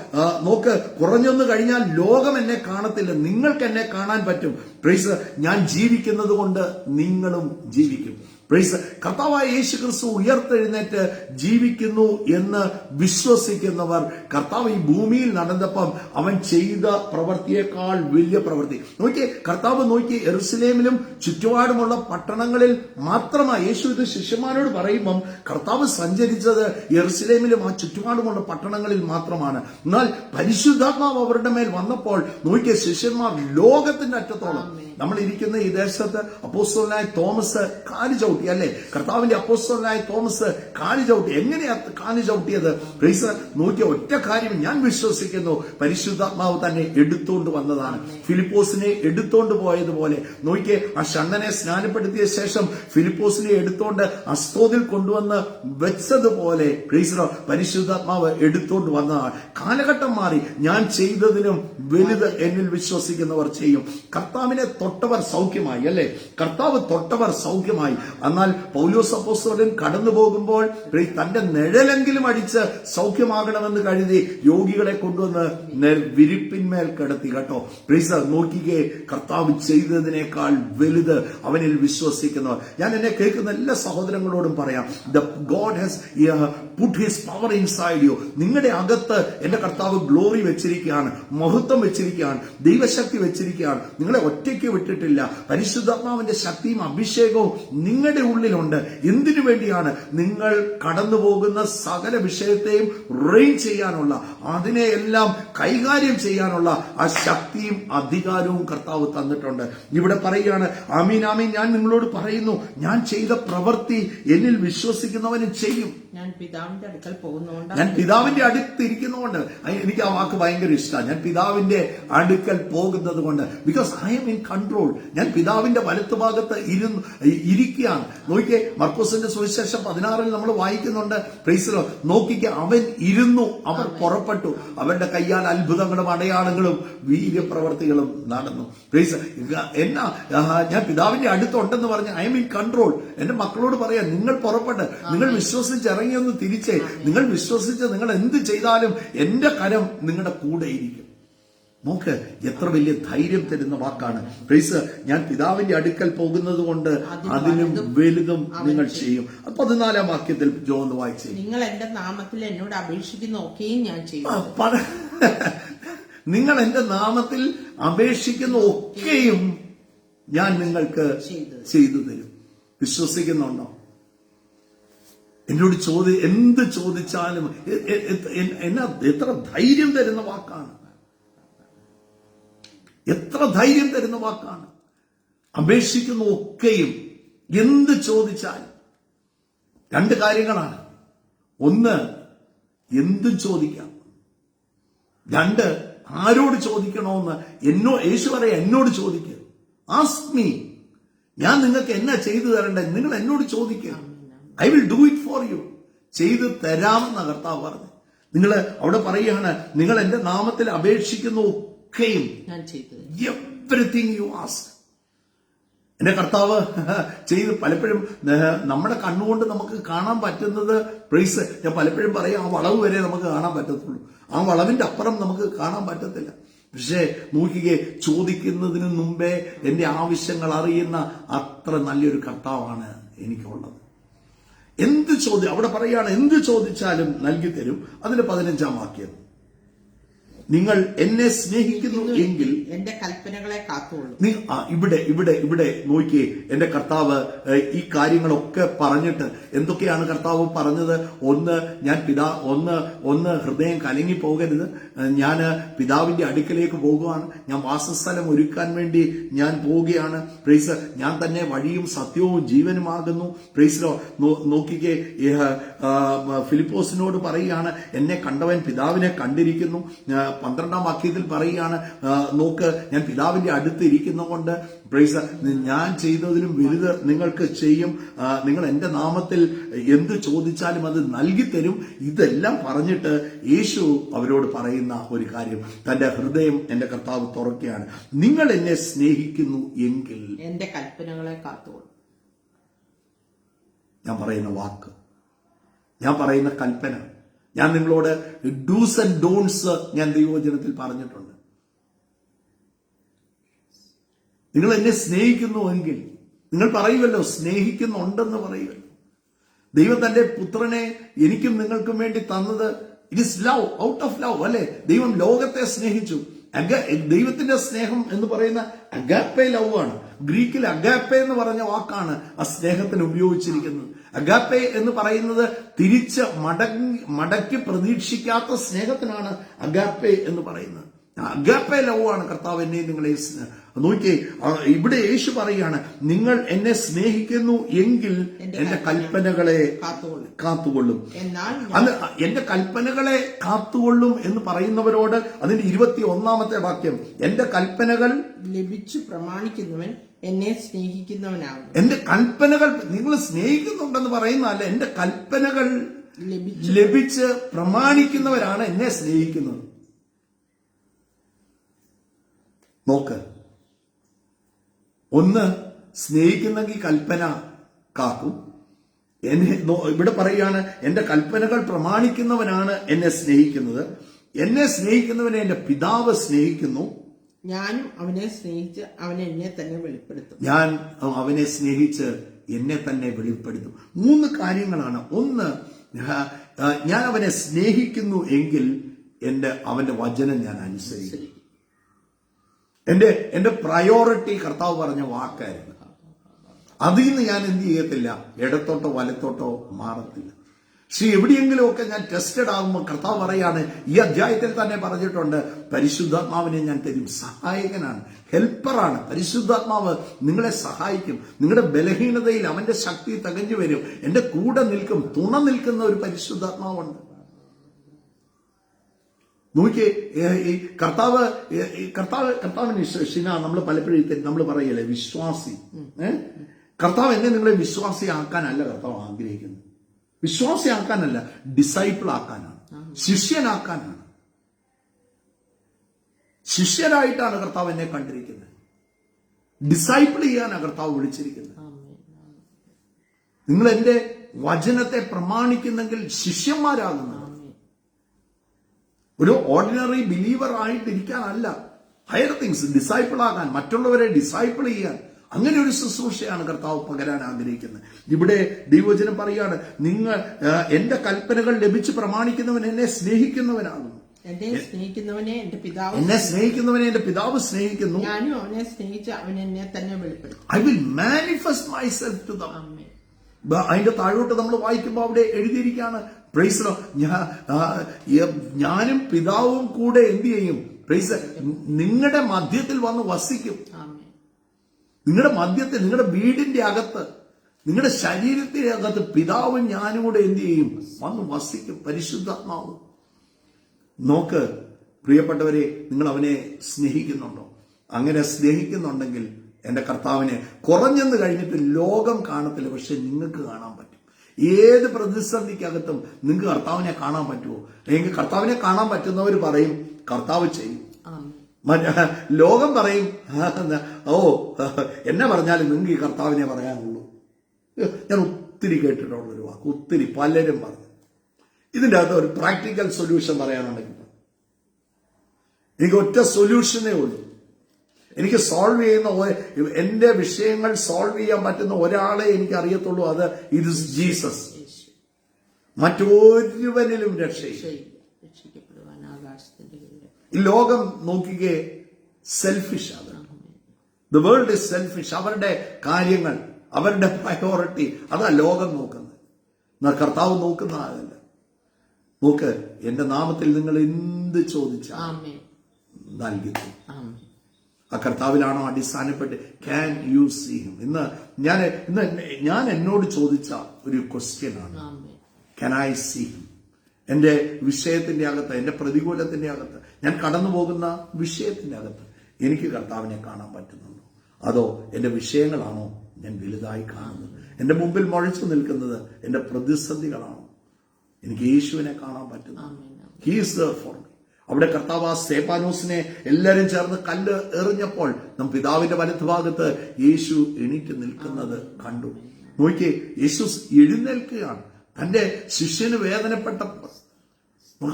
നോക്ക്, കുറഞ്ഞൊന്നു കഴിഞ്ഞാൽ ലോകം എന്നെ കാണത്തില്ല, നിങ്ങൾക്ക് എന്നെ കാണാൻ പറ്റും. പ്രൈസ്, ഞാൻ ജീവിക്കുന്നത് കൊണ്ട് നിങ്ങളും ജീവിക്കും. പ്രൈസ്, കർത്താവായ യേശു ക്രിസ്തു ഉയർത്തെഴുന്നേറ്റ് ജീവിക്കുന്നു എന്ന് വിശ്വസിക്കുന്നവർ, കർത്താവ് ഈ ഭൂമിയിൽ നടന്നപ്പം അവൻ ചെയ്ത പ്രവൃത്തിയേക്കാൾ വലിയ പ്രവൃത്തി നോക്കിയേ. കർത്താവ് നോക്കി യെരുശലേമിലും ചുറ്റുപാടുമുള്ള പട്ടണങ്ങളിൽ മാത്രമായി യേശു ഇത് ശിഷ്യന്മാരോട് പറയുമ്പം കർത്താവ് സഞ്ചരിച്ചത് യെരുശലേമിലും ആ ചുറ്റുപാടുമുള്ള പട്ടണങ്ങളിൽ മാത്രമാണ്. എന്നാൽ പരിശുദ്ധാത്മാവ് അവരുടെ മേൽ വന്നപ്പോൾ നോക്കിയ ശിഷ്യന്മാർ ലോകത്തിന്റെ അറ്റത്തോളം, നമ്മൾ ഇരിക്കുന്ന ഈ ദേശത്ത് അപ്പോസ്തലനായ തോമസ് കാലി ചവിട്ടി, അല്ലെ? കർത്താവിന്റെ അപ്പോസ്തലനായ തോമസ് കാലി ചവിട്ടി. എങ്ങനെയാ കാലി ചവിട്ടിയത്? പ്രൈസ്, നോക്കിയ ഒറ്റ കാര്യം ഞാൻ വിശ്വസിക്കുന്നു, പരിശുദ്ധാത്മാവ് തന്നെ എടുത്തുകൊണ്ട് വന്നതാണ്. ഫിലിപ്പോസിനെ എടുത്തോണ്ട് പോയതുപോലെ നോക്കിയേ, ആ ഷണ്ണനെ സ്നാനപ്പെടുത്തിയ ശേഷം ഫിലിപ്പോസിനെ എടുത്തോണ്ട് അസ്തോദിൽ കൊണ്ടുവന്ന് വെച്ചതുപോലെ പ്രൈസ് പരിശുദ്ധാത്മാവ് എടുത്തോണ്ട് വന്നതാണ്. കാലഘട്ടം മാറി. ഞാൻ ചെയ്തതിനും വലുത് എന്നിൽ വിശ്വസിക്കുന്നവർ ചെയ്യും. കർത്താവിനെ തൊട്ടവർ സൗഖ്യമായി, അല്ലെ? കർത്താവ് തൊട്ടവർ സൗഖ്യമായി. എന്നാൽ പൗലോസ് അപ്പോസ്തലൻ കടന്നു പോകുമ്പോൾ തന്റെ നിഴലെങ്കിലും അടിച്ച് സൗഖ്യമാകണമെന്ന് കരുതി രോഗികളെ കൊണ്ടുവന്ന് വിരിപ്പിന്മേൽ കിടത്തി. കേട്ടോ, പ്ലീസ് നോക്കിക്കേ, കർത്താവ് ചെയ്തതിനേക്കാൾ വലുത് അവനിൽ വിശ്വസിക്കുന്നവർ. ഞാൻ എന്നെ കേൾക്കുന്ന എല്ലാ സഹോദരങ്ങളോടും പറയാം, God has put his power inside you. നിങ്ങളുടെ അകത്ത് എന്റെ കർത്താവ് ഗ്ലോറി വെച്ചിരിക്കുകയാണ്, മഹത്വം വെച്ചിരിക്കുകയാണ്, ദൈവശക്തി വെച്ചിരിക്കുകയാണ്. നിങ്ങളെ ഒറ്റയ്ക്ക് വിട്ടിട്ടില്ല. പരിശുദ്ധാത്മാവിന്റെ ശക്തിയും അഭിഷേകവും നിങ്ങളുടെ ഉള്ളിലുണ്ട്. എന്തിനു വേണ്ടിയാണ്? നിങ്ങൾ കടന്നു പോകുന്ന സകല വിഷയത്തെയും റെയിൻ ചെയ്യാനുള്ള, അതിനെയെല്ലാം കൈകാര്യം ചെയ്യാനുള്ള ആ ശക്തിയും അധികാരവും കർത്താവ് തന്നിട്ടുണ്ട്. ഇവിടെ പറയുകയാണ്, ആമീൻ ആമീൻ, ഞാൻ നിങ്ങളോട് പറയുന്നു, ഞാൻ ചെയ്ത പ്രവൃത്തി എന്നിൽ വിശ്വസിക്കുന്നവന് ചെയ്യും. ഞാൻ പിതാവിന്റെ അടുത്ത് ഇരിക്കുന്നതുകൊണ്ട്, എനിക്ക് ആ വാക്ക് ഭയങ്കര ഇഷ്ടമാണ്. ഞാൻ പിതാവിന്റെ അടുക്കൽ പോകുന്നത് കൊണ്ട്, because I M in control. ഞാൻ പിതാവിന്റെ വലത്തുഭാഗത്ത് ഇരിക്കുകയാണ്. നോക്കിയേ, മർക്കോസിന്റെ സുവിശേഷം 16 നമ്മൾ വായിക്കുന്നുണ്ട്. പ്രൈസ് നോക്കിക്ക, അവൻ ഇരുന്നു, അവർ പുറപ്പെട്ടു, അവരുടെ കയ്യാൽ അത്ഭുതങ്ങളും അടയാളങ്ങളും വീര്യപ്രവർത്തികളും നടന്നു. പ്രൈസ്, എന്നാ ഞാൻ പിതാവിന്റെ അടുത്തുണ്ടെന്ന് പറഞ്ഞ് ഐ എം ഇൻ കൺട്രോൾ. എന്റെ മക്കളോട് പറയാം, നിങ്ങൾ പുറപ്പെട്ട്, നിങ്ങൾ വിശ്വസിച്ച് ഇറങ്ങിയൊന്ന് തിരിച്ചേ. നിങ്ങൾ വിശ്വസിച്ച് നിങ്ങൾ എന്ത് ചെയ്താലും എന്റെ കരം നിങ്ങളുടെ കൂടെ ഇരിക്കും. നോക്ക്, എത്ര വലിയ ധൈര്യം തരുന്ന വാക്കാണ്. പ്രൈസ്, ഞാൻ പിതാവിന്റെ അടുക്കൽ പോകുന്നത് കൊണ്ട് അതിലും വലുതും നിങ്ങൾ ചെയ്യും. 14-ാം വാക്യത്തിൽ ജോന്ന് വായിച്ചേ, നിങ്ങൾ എന്റെ നാമത്തിൽ എന്നോട് അപേക്ഷിക്കുന്ന ഒക്കെയും ഞാൻ ചെയ്യും. നിങ്ങൾ എന്റെ നാമത്തിൽ അപേക്ഷിക്കുന്ന ഒക്കെയും ഞാൻ നിങ്ങൾക്ക് ചെയ്തു തരും. വിശ്വസിക്കുന്നുണ്ടോ? എന്നോട് എന്ത് ചോദിച്ചാലും എത്ര ധൈര്യം തരുന്ന വാക്കാണ്, എത്ര ധൈര്യം തരുന്ന വാക്കാണ്. അപേക്ഷിക്കുന്ന ഒക്കെയും, എന്ത് ചോദിച്ചാൽ. 2 കാര്യങ്ങളാണ്. 1, എന്തും ചോദിക്കാം. 2, ആരോട് ചോദിക്കണമെന്ന് യേശു പറയാ, എന്നോട് ചോദിക്കുക. ആസ്ക് മീ, ഞാൻ നിങ്ങൾക്ക് എന്നാ ചെയ്തു തരണ്ടേ, നിങ്ങൾ എന്നോട് ചോദിക്കുക. I will do it for you. ചെയ്തു തരാമെന്ന കർത്താവ് പറഞ്ഞു. നിങ്ങൾ അവിടെ പറയുകയാണ്, നിങ്ങൾ എന്റെ നാമത്തിൽ അപേക്ഷിക്കുന്ന ഒക്കെയും, എവരിതിങ് യു ആസ്ക്. എന്റെ കർത്താവ് ചെയ്ത് പലപ്പോഴും നമ്മുടെ കണ്ണുകൊണ്ട് നമുക്ക് കാണാൻ പറ്റുന്നത്, പ്രൈസ്, ഞാൻ പലപ്പോഴും പറയാം, ആ വളവ് വരെ നമുക്ക് കാണാൻ പറ്റത്തുള്ളൂ. ആ വളവിന്റെ അപ്പുറം നമുക്ക് കാണാൻ പറ്റത്തില്ല. പക്ഷേ നോക്കിക്കേ, ചോദിക്കുന്നതിന് മുമ്പേ എന്റെ ആവശ്യങ്ങൾ അറിയുന്ന അത്ര നല്ലൊരു കർത്താവാണ് എനിക്കുള്ളത്. എന്ത് ചോദ്യം അവിടെ പറയാണ്, എന്ത് ചോദിച്ചാലും നൽകി തരും. അതിന്റെ 15-ാം വാക്യം, നിങ്ങൾ എന്നെ സ്നേഹിക്കുന്നു എങ്കിൽ എന്റെ കൽപ്പനകളെ കാത്തുകൊള്ളും. ഇവിടെ നോക്കിയേ, എന്റെ കർത്താവ് ഈ കാര്യങ്ങളൊക്കെ പറഞ്ഞിട്ട് എന്തൊക്കെയാണ് കർത്താവ് പറഞ്ഞത്? ഒന്ന് ഹൃദയം കലങ്ങി പോകരുത്, ഞാൻ പിതാവിന്റെ അടുക്കലേക്ക് പോകുകയാണ്, ഞാൻ വാസസ്ഥലം ഒരുക്കാൻ വേണ്ടി ഞാൻ പോവുകയാണ്. പ്രൈസ്, ഞാൻ തന്നെ വഴിയും സത്യവും ജീവനുമാകുന്നു. പ്രൈസിലോ, നോക്കിക്കേ, ഫിലിപ്പോസിനോട് പറയുകയാണ്, എന്നെ കണ്ടവൻ പിതാവിനെ കണ്ടിരിക്കുന്നു. 12-ാം വാക്യത്തിൽ പറയുകയാണ്, നോക്ക്, ഞാൻ പിതാവിന്റെ അടുത്ത് ഇരിക്കുന്നതുകൊണ്ട് പ്രൈസ്, ഞാൻ ചെയ്തതിലും വലുത് നിങ്ങൾക്ക് ചെയ്യും, നിങ്ങൾ എന്റെ നാമത്തിൽ എന്ത് ചോദിച്ചാലും അത് നൽകി തരും. ഇതെല്ലാം പറഞ്ഞിട്ട് യേശു അവരോട് പറയുന്ന ഒരു കാര്യം, തന്റെ ഹൃദയം എന്റെ കർത്താവ് തുറക്കുകയാണ്. നിങ്ങൾ എന്നെ സ്നേഹിക്കുന്നു എങ്കിൽ എന്റെ കൽപ്പനകളെ കാത്തുകൊള്ളും. ഞാൻ പറയുന്ന വാക്ക്, ഞാൻ പറയുന്ന കൽപ്പന, ഞാൻ നിങ്ങളോട് ഡൂസ് ആൻഡ് ഡോൺസ് ഞാൻ ദൈവവചനത്തിൽ പറഞ്ഞിട്ടുണ്ട്. നിങ്ങൾ എന്നെ സ്നേഹിക്കുന്നുവെങ്കിൽ, നിങ്ങൾ പറയുമല്ലോ സ്നേഹിക്കുന്നുണ്ടെന്ന് പറയുമല്ലോ. ദൈവം തന്റെ പുത്രനെ എനിക്കും നിങ്ങൾക്കും വേണ്ടി തന്നത് it is love, out of love, അല്ലെ? ദൈവം ലോകത്തെ സ്നേഹിച്ചു. ദൈവത്തിന്റെ സ്നേഹം എന്ന് പറയുന്ന അഗാപ്പെ ലവ് ആണ്. ഗ്രീക്കിൽ അഗാപ്പെ എന്ന് പറഞ്ഞ വാക്കാണ് ആ സ്നേഹത്തിന് ഉപയോഗിച്ചിരിക്കുന്നത്. അഗാപ്പെ എന്ന് പറയുന്നത് തിരിച്ച് മടക്കി പ്രതീക്ഷിക്കാത്ത സ്നേഹത്തിനാണ് അഗാപ്പെ എന്ന് പറയുന്നത്. അഗാപ്പെ ലവ് ആണ് കർത്താവ് എന്നെ നിങ്ങളെ നോക്കിയേ, ഇവിടെ യേശു പറയാണ്, നിങ്ങൾ എന്നെ സ്നേഹിക്കുന്നു എങ്കിൽ എന്റെ കൽപ്പനകളെ കാത്തുകൊള്ളും. എന്റെ കൽപ്പനകളെ കാത്തുകൊള്ളും എന്ന് പറയുന്നവരോട് അതിന്റെ 21-ാമത്തെ വാക്യം, എന്റെ കൽപ്പനകൾ ലഭിച്ചു പ്രമാണിക്കുന്നവൻ എന്നെ സ്നേഹിക്കുന്നവനാകും. എന്റെ കൽപ്പനകൾ നിങ്ങൾ സ്നേഹിക്കുന്നുണ്ടെന്ന് പറയുന്നതല്ല, എന്റെ കൽപ്പനകൾ ലഭിച്ച് പ്രമാണിക്കുന്നവരാണ് എന്നെ സ്നേഹിക്കുന്നത്. നോക്ക്, ഒന്ന് സ്നേഹിക്കുന്നെങ്കിൽ കൽപ്പന കാക്കും. ഇവിടെ പറയുകയാണ്, എന്റെ കൽപ്പനകൾ പ്രമാണിക്കുന്നവനാണ് എന്നെ സ്നേഹിക്കുന്നത്. എന്നെ സ്നേഹിക്കുന്നവനെ എന്റെ പിതാവ് സ്നേഹിക്കുന്നു, ഞാനും അവനെ സ്നേഹിച്ച് അവനെ എന്നെ തന്നെ വെളിപ്പെടുത്തും. ഞാൻ അവനെ സ്നേഹിച്ച് എന്നെ തന്നെ വെളിപ്പെടുത്തും. 3 കാര്യങ്ങളാണ്. ഒന്ന്, ഞാൻ അവനെ സ്നേഹിക്കുന്നു എങ്കിൽ അവന്റെ വചനം ഞാൻ അനുസരിക്കും. എന്റെ പ്രയോറിറ്റി കർത്താവ് പറഞ്ഞ വാക്കായിരുന്നു. അതിൽ നിന്ന് ഞാൻ എന്ത് ചെയ്യത്തില്ല, ഇടത്തോട്ടോ വലത്തോട്ടോ മാറത്തില്ല. എവിടെയെങ്കിലുമൊക്കെ ഞാൻ ടെസ്റ്റഡ് ആകുമ്പോൾ കർത്താവ് പറയാണ്, ഈ അധ്യായത്തിൽ തന്നെ പറഞ്ഞിട്ടുണ്ട്, പരിശുദ്ധാത്മാവിനെ ഞാൻ തരും. സഹായകനാണ്, ഹെൽപ്പറാണ്. പരിശുദ്ധാത്മാവ് നിങ്ങളെ സഹായിക്കും. നിങ്ങളുടെ ബലഹീനതയിൽ അവന്റെ ശക്തി തികഞ്ഞു വരും. എന്റെ കൂടെ നിൽക്കും, തുണ നിൽക്കുന്ന ഒരു പരിശുദ്ധാത്മാവുണ്ട്. നോക്കിയേ, ഈ കർത്താവിന് ഷിന നമ്മൾ പലപ്പോഴും നമ്മൾ പറയല്ലേ വിശ്വാസി. കർത്താവ് എന്നെ നിങ്ങളെ വിശ്വാസിയാക്കാനല്ല കർത്താവ് ആഗ്രഹിക്കുന്നത്. വിശ്വാസിയാക്കാനല്ല, ഡിസൈപ്പിൾ ആക്കാനാണ്, ശിഷ്യനാക്കാനാണ്. ശിഷ്യരായിട്ടാണ് കർത്താവ് എന്നെ കണ്ടിരിക്കുന്നത്. ഡിസൈപ്പിൾ ചെയ്യാനാണ് കർത്താവ് വിളിച്ചിരിക്കുന്നത്. നിങ്ങൾ എന്റെ വചനത്തെ പ്രമാണിക്കുന്നെങ്കിൽ ശിഷ്യന്മാരാകുന്നു. ഒരു ഓർഡിനറി ബിലീവർ ആയിട്ടിരിക്കാനല്ല, ഹയർ തിങ്സ് ഡിസൈപ്പിൾ ആകാൻ, മറ്റുള്ളവരെ ഡിസൈപ്പിൾ ചെയ്യാൻ, അങ്ങനെ ഒരു ശുശ്രൂഷയാണ് കർത്താവ് പകരാൻ ആഗ്രഹിക്കുന്നത്. ഇവിടെ ദൈവവചനം പറയാണ്, നിങ്ങൾ എന്റെ കൽപ്പനകൾ ലഭിച്ച് പ്രമാണിക്കുന്നവൻ എന്നെ സ്നേഹിക്കുന്നവനാകുന്നു. എന്നെ സ്നേഹിക്കുന്നവനെ എന്റെ പിതാവ് സ്നേഹിക്കുന്നു, ഞാനും അവനെ സ്നേഹിച്ച് അവൻ എന്നെ തന്നെ വെളിപ്പെടുത്തും. I will manifest myself to them. അതിന്റെ താഴോട്ട് നമ്മൾ വായിക്കുമ്പോൾ അവിടെ എഴുതിയിരിക്കുകയാണ്, പ്രൈസ് ലോ, ഞാനും പിതാവും കൂടെ എന്ത് ചെയ്യും? പ്രൈസ്, നിങ്ങളുടെ മധ്യത്തിൽ വന്ന് വസിക്കും. നിങ്ങളുടെ മധ്യത്തിൽ, നിങ്ങളുടെ വീടിന്റെ അകത്ത്, നിങ്ങളുടെ ശരീരത്തിന്റെ അകത്ത് പിതാവും ഞാനും കൂടെ എന്ത് ചെയ്യും? വന്ന് വസിക്കും. പരിശുദ്ധാത്മാവ്. നോക്ക് പ്രിയപ്പെട്ടവരെ, നിങ്ങൾ അവനെ സ്നേഹിക്കുന്നുണ്ടോ? അങ്ങനെ സ്നേഹിക്കുന്നുണ്ടെങ്കിൽ എന്റെ കർത്താവിനെ കുറഞ്ഞെന്ന് കഴിഞ്ഞിട്ട് ലോകം കാണത്തില്ല, പക്ഷെ നിങ്ങൾക്ക് കാണാൻ പറ്റും. ഏത് പ്രതിസന്ധിക്കകത്തും നിങ്ങൾക്ക് കർത്താവിനെ കാണാൻ പറ്റുമോ? അല്ലെങ്കിൽ കർത്താവിനെ കാണാൻ പറ്റുന്നവർ പറയും കർത്താവ് ചെയ്യും. ലോകം പറയും, ഓ എന്നെ പറഞ്ഞാലും നിങ്ങൾക്ക് ഈ കർത്താവിനെ പറയാനുള്ളൂ. ഞാൻ ഒത്തിരി കേട്ടിട്ടുള്ളൊരു വാക്ക്, ഒത്തിരി പലരും പറഞ്ഞു. ഇതിൻ്റെ അകത്ത് ഒരു പ്രാക്ടിക്കൽ സൊല്യൂഷൻ പറയാനുണ്ടെങ്കിൽ എനിക്ക് ഒറ്റ സൊല്യൂഷനേ ഉള്ളൂ. എനിക്ക് സോൾവ് ചെയ്യുന്ന എന്റെ വിഷയങ്ങൾ സോൾവ് ചെയ്യാൻ പറ്റുന്ന ഒരാളെ എനിക്ക് അറിയത്തുള്ളൂ. അത് ഇത് ജീസസ്. മറ്റൊരുവനിലും രക്ഷയില്ല. രക്ഷിക്കപ്പെടുവാൻ ആകാശത്തിന്റെ കീഴിൽ. ഈ ലോകം നോക്കിക്കേ, സെൽഫിഷ് ആണ്. The world is selfish. അവരുടെ കാര്യങ്ങൾ, അവരുടെ പ്രയോറിറ്റി, അതാ ലോകം നോക്കുന്നത്. എന്നാൽ കർത്താവ് നോക്കുന്ന അതല്ല. നോക്ക്, എന്റെ നാമത്തിൽ നിങ്ങൾ എന്ത് ചോദിച്ചാൽ നൽകി. ആ കർത്താവിലാണോ അടിസ്ഥാനപ്പെട്ട്? Can you see him? ഇന്ന് ഞാൻ എന്നോട് ചോദിച്ച ഒരു ക്വസ്റ്റ്യൻ ആണ്, ക്യാൻ ഐ സീ ഹിം? എന്റെ വിഷയത്തിന്റെ അകത്ത്, എന്റെ പ്രതികൂലത്തിന്റെ അകത്ത്, ഞാൻ കടന്നു പോകുന്ന വിഷയത്തിന്റെ അകത്ത് എനിക്ക് കർത്താവിനെ കാണാൻ പറ്റുന്നുണ്ടോ? അതോ എന്റെ വിഷയങ്ങളാണോ ഞാൻ വലുതായി കാണുന്നത്? എന്റെ മുമ്പിൽ മുഴച്ചു നിൽക്കുന്നത് എന്റെ പ്രതിസന്ധികളാണോ? എനിക്ക് യേശുവിനെ കാണാൻ പറ്റുന്നു. He is there for me. അവിടെ കർത്താവ് ആ സ്തേഫാനോസിനെ എല്ലാരും ചേർന്ന് കല്ല് എറിഞ്ഞപ്പോൾ നാം പിതാവിന്റെ വലത്തുഭാഗത്ത് യേശു എണീറ്റ് നിൽക്കുന്നത് കണ്ടു. നോക്കിയേ, യേശു എഴുന്നേൽക്കുകയാണ്. തന്റെ ശിഷ്യന് വേദനപ്പെട്ടപ്പോൾ,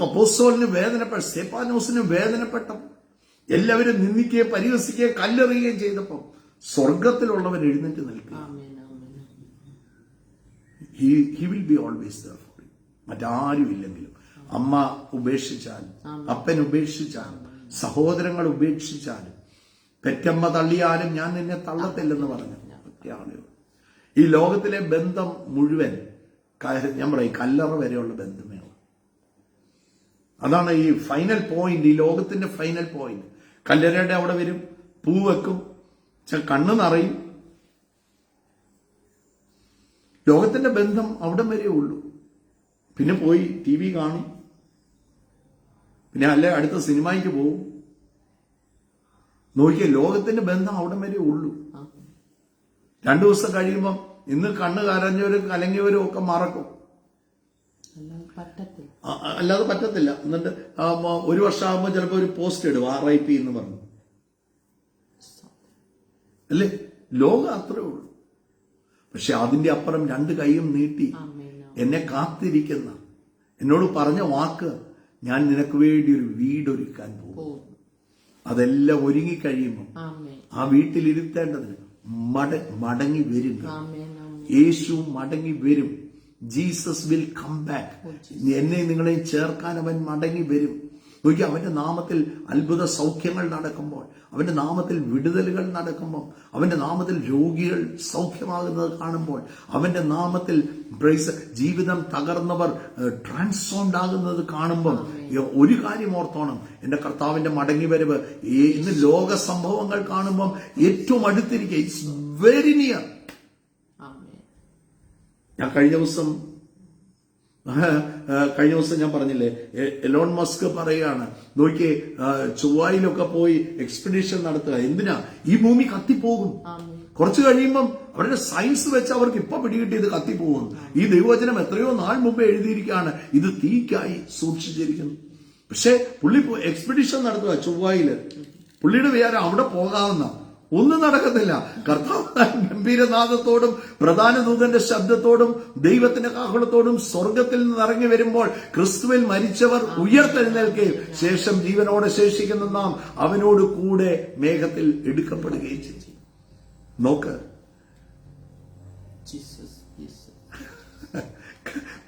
അപ്പോസ്തലന് വേദനപ്പെട്ട, സ്തേഫാനോസിന് വേദനപ്പെട്ടപ്പോൾ, എല്ലാവരും നിന്ദിക്കുകയും പരിഹസിക്കുകയും കല്ലെറിയുകയും ചെയ്തപ്പോൾ സ്വർഗത്തിലുള്ളവൻ എഴുന്നേറ്റ് നിൽക്കുക. He will be always there for you. മറ്റാരും ഇല്ലെങ്കിലും, അമ്മ ഉപേക്ഷിച്ചാലും, അപ്പൻ ഉപേക്ഷിച്ചാലും, സഹോദരങ്ങൾ ഉപേക്ഷിച്ചാലും, പെറ്റമ്മ തള്ളിയാലും ഞാൻ നിന്നെ തള്ളത്തില്ലെന്ന് പറഞ്ഞു ഒറ്റയാളുകൾ. ഈ ലോകത്തിലെ ബന്ധം മുഴുവൻ നമ്മളെ ഈ കല്ലറ വരെയുള്ള ബന്ധമേ ഉള്ളൂ. അതാണ് ഈ ഫൈനൽ പോയിന്റ്, ഈ ലോകത്തിന്റെ ഫൈനൽ പോയിന്റ്. കല്ലറയുടെ അവിടെ വരും, പൂ വെക്കും, കണ്ണ് നിറയും. ലോകത്തിന്റെ ബന്ധം അവിടെ വരെ ഉള്ളൂ. പിന്നെ പോയി TV കാണും, പിന്നെ അല്ലെ അടുത്ത സിനിമയ്ക്ക് പോവും. നോക്കിയേ, ലോകത്തിന്റെ ബന്ധം അവിടെ വരെ ഉള്ളൂ. 2 ദിവസം കഴിയുമ്പം ഇന്ന് കണ്ണ് കരഞ്ഞവരും കലങ്ങിയവരും ഒക്കെ മറക്കും. അല്ലാതെ പറ്റത്തില്ല. എന്നിട്ട് 1 വർഷമാകുമ്പോൾ ചിലപ്പോൾ ഒരു പോസ്റ്റ് ഇടും, RIP എന്ന് പറഞ്ഞു. അല്ലേ? ലോകം അത്രേ ഉള്ളൂ. പക്ഷെ അതിന്റെ അപ്പുറം 2 കൈയും നീട്ടി എന്നെ കാത്തിരിക്കുന്ന, എന്നോട് പറഞ്ഞ വാക്ക്, ഞാൻ നിനക്ക് വേണ്ടി ഒരു വീടൊരുക്കാൻ പോകും. അതെല്ലാം ഒരുങ്ങിക്കഴിയുമ്പോൾ ആ വീട്ടിലിരുത്തേണ്ടതിന് മടങ്ങി വരും. യേശു മടങ്ങി വരും. Jesus will come back. എന്നെ നിങ്ങളെയും ചേർക്കാൻ അവൻ മടങ്ങി വരും. നോക്കി, അവന്റെ നാമത്തിൽ അത്ഭുത സൗഖ്യങ്ങൾ നടക്കുമ്പോൾ, അവന്റെ നാമത്തിൽ വിടുതലുകൾ നടക്കുമ്പോൾ, അവന്റെ നാമത്തിൽ രോഗികൾ സൗഖ്യമാകുന്നത് കാണുമ്പോൾ, അവന്റെ നാമത്തിൽ ജീവിതം തകർന്നവർ ട്രാൻസ്ഫോംഡ് ആകുന്നത് കാണുമ്പോൾ, ഒരു കാര്യം ഓർത്തോണം, എന്റെ കർത്താവിന്റെ മടങ്ങി വരവ് ഇന്ന് ലോക സംഭവങ്ങൾ കാണുമ്പോൾ ഏറ്റവും അടുത്തിരിക്കുക. It's very near. ഞാൻ കഴിഞ്ഞ ദിവസം ഞാൻ പറഞ്ഞില്ലേ, എലോൺ മസ്ക് പറയുകയാണ്, നോക്കിയേ, ചൊവ്വായിലൊക്കെ പോയി എക്സ്പെഡിഷൻ നടത്തുക. എന്തിനാ? ഈ ഭൂമി കത്തിപ്പോകും. കുറച്ചു കഴിയുമ്പം അവരുടെ സയൻസ് വെച്ച് അവർക്ക് ഇപ്പൊ പിടികിട്ടി ഇത് കത്തിപ്പോകും. ഈ ദൈവവചനം എത്രയോ നാൾ മുമ്പ് എഴുതിയിരിക്കുകയാണ്, ഇത് തീക്കായി സൂക്ഷിച്ചിരിക്കുന്നു. പക്ഷെ പുള്ളി എക്സ്പെഡിഷൻ നടത്തുക ചൊവ്വായില്. പുള്ളിയുടെ വിചാരം അവിടെ പോകാവുന്ന ഒന്നും നടക്കത്തില്ല. കർത്താവ് ഗംഭീരനാദത്തോടും പ്രധാന ദൂതന്റെ ശബ്ദത്തോടും ദൈവത്തിന്റെ കാഹളത്തോടും സ്വർഗത്തിൽ നിന്ന് ഇറങ്ങി വരുമ്പോൾ ക്രിസ്തുവിൽ മരിച്ചവർ ഉയർത്തെഴുന്നേൽക്കുകയും ശേഷം ജീവനോടെ ശേഷിക്കുന്ന നാം അവനോട് കൂടെ മേഘത്തിൽ എടുക്കപ്പെടുകയും ചെയ്യും. നോക്ക്,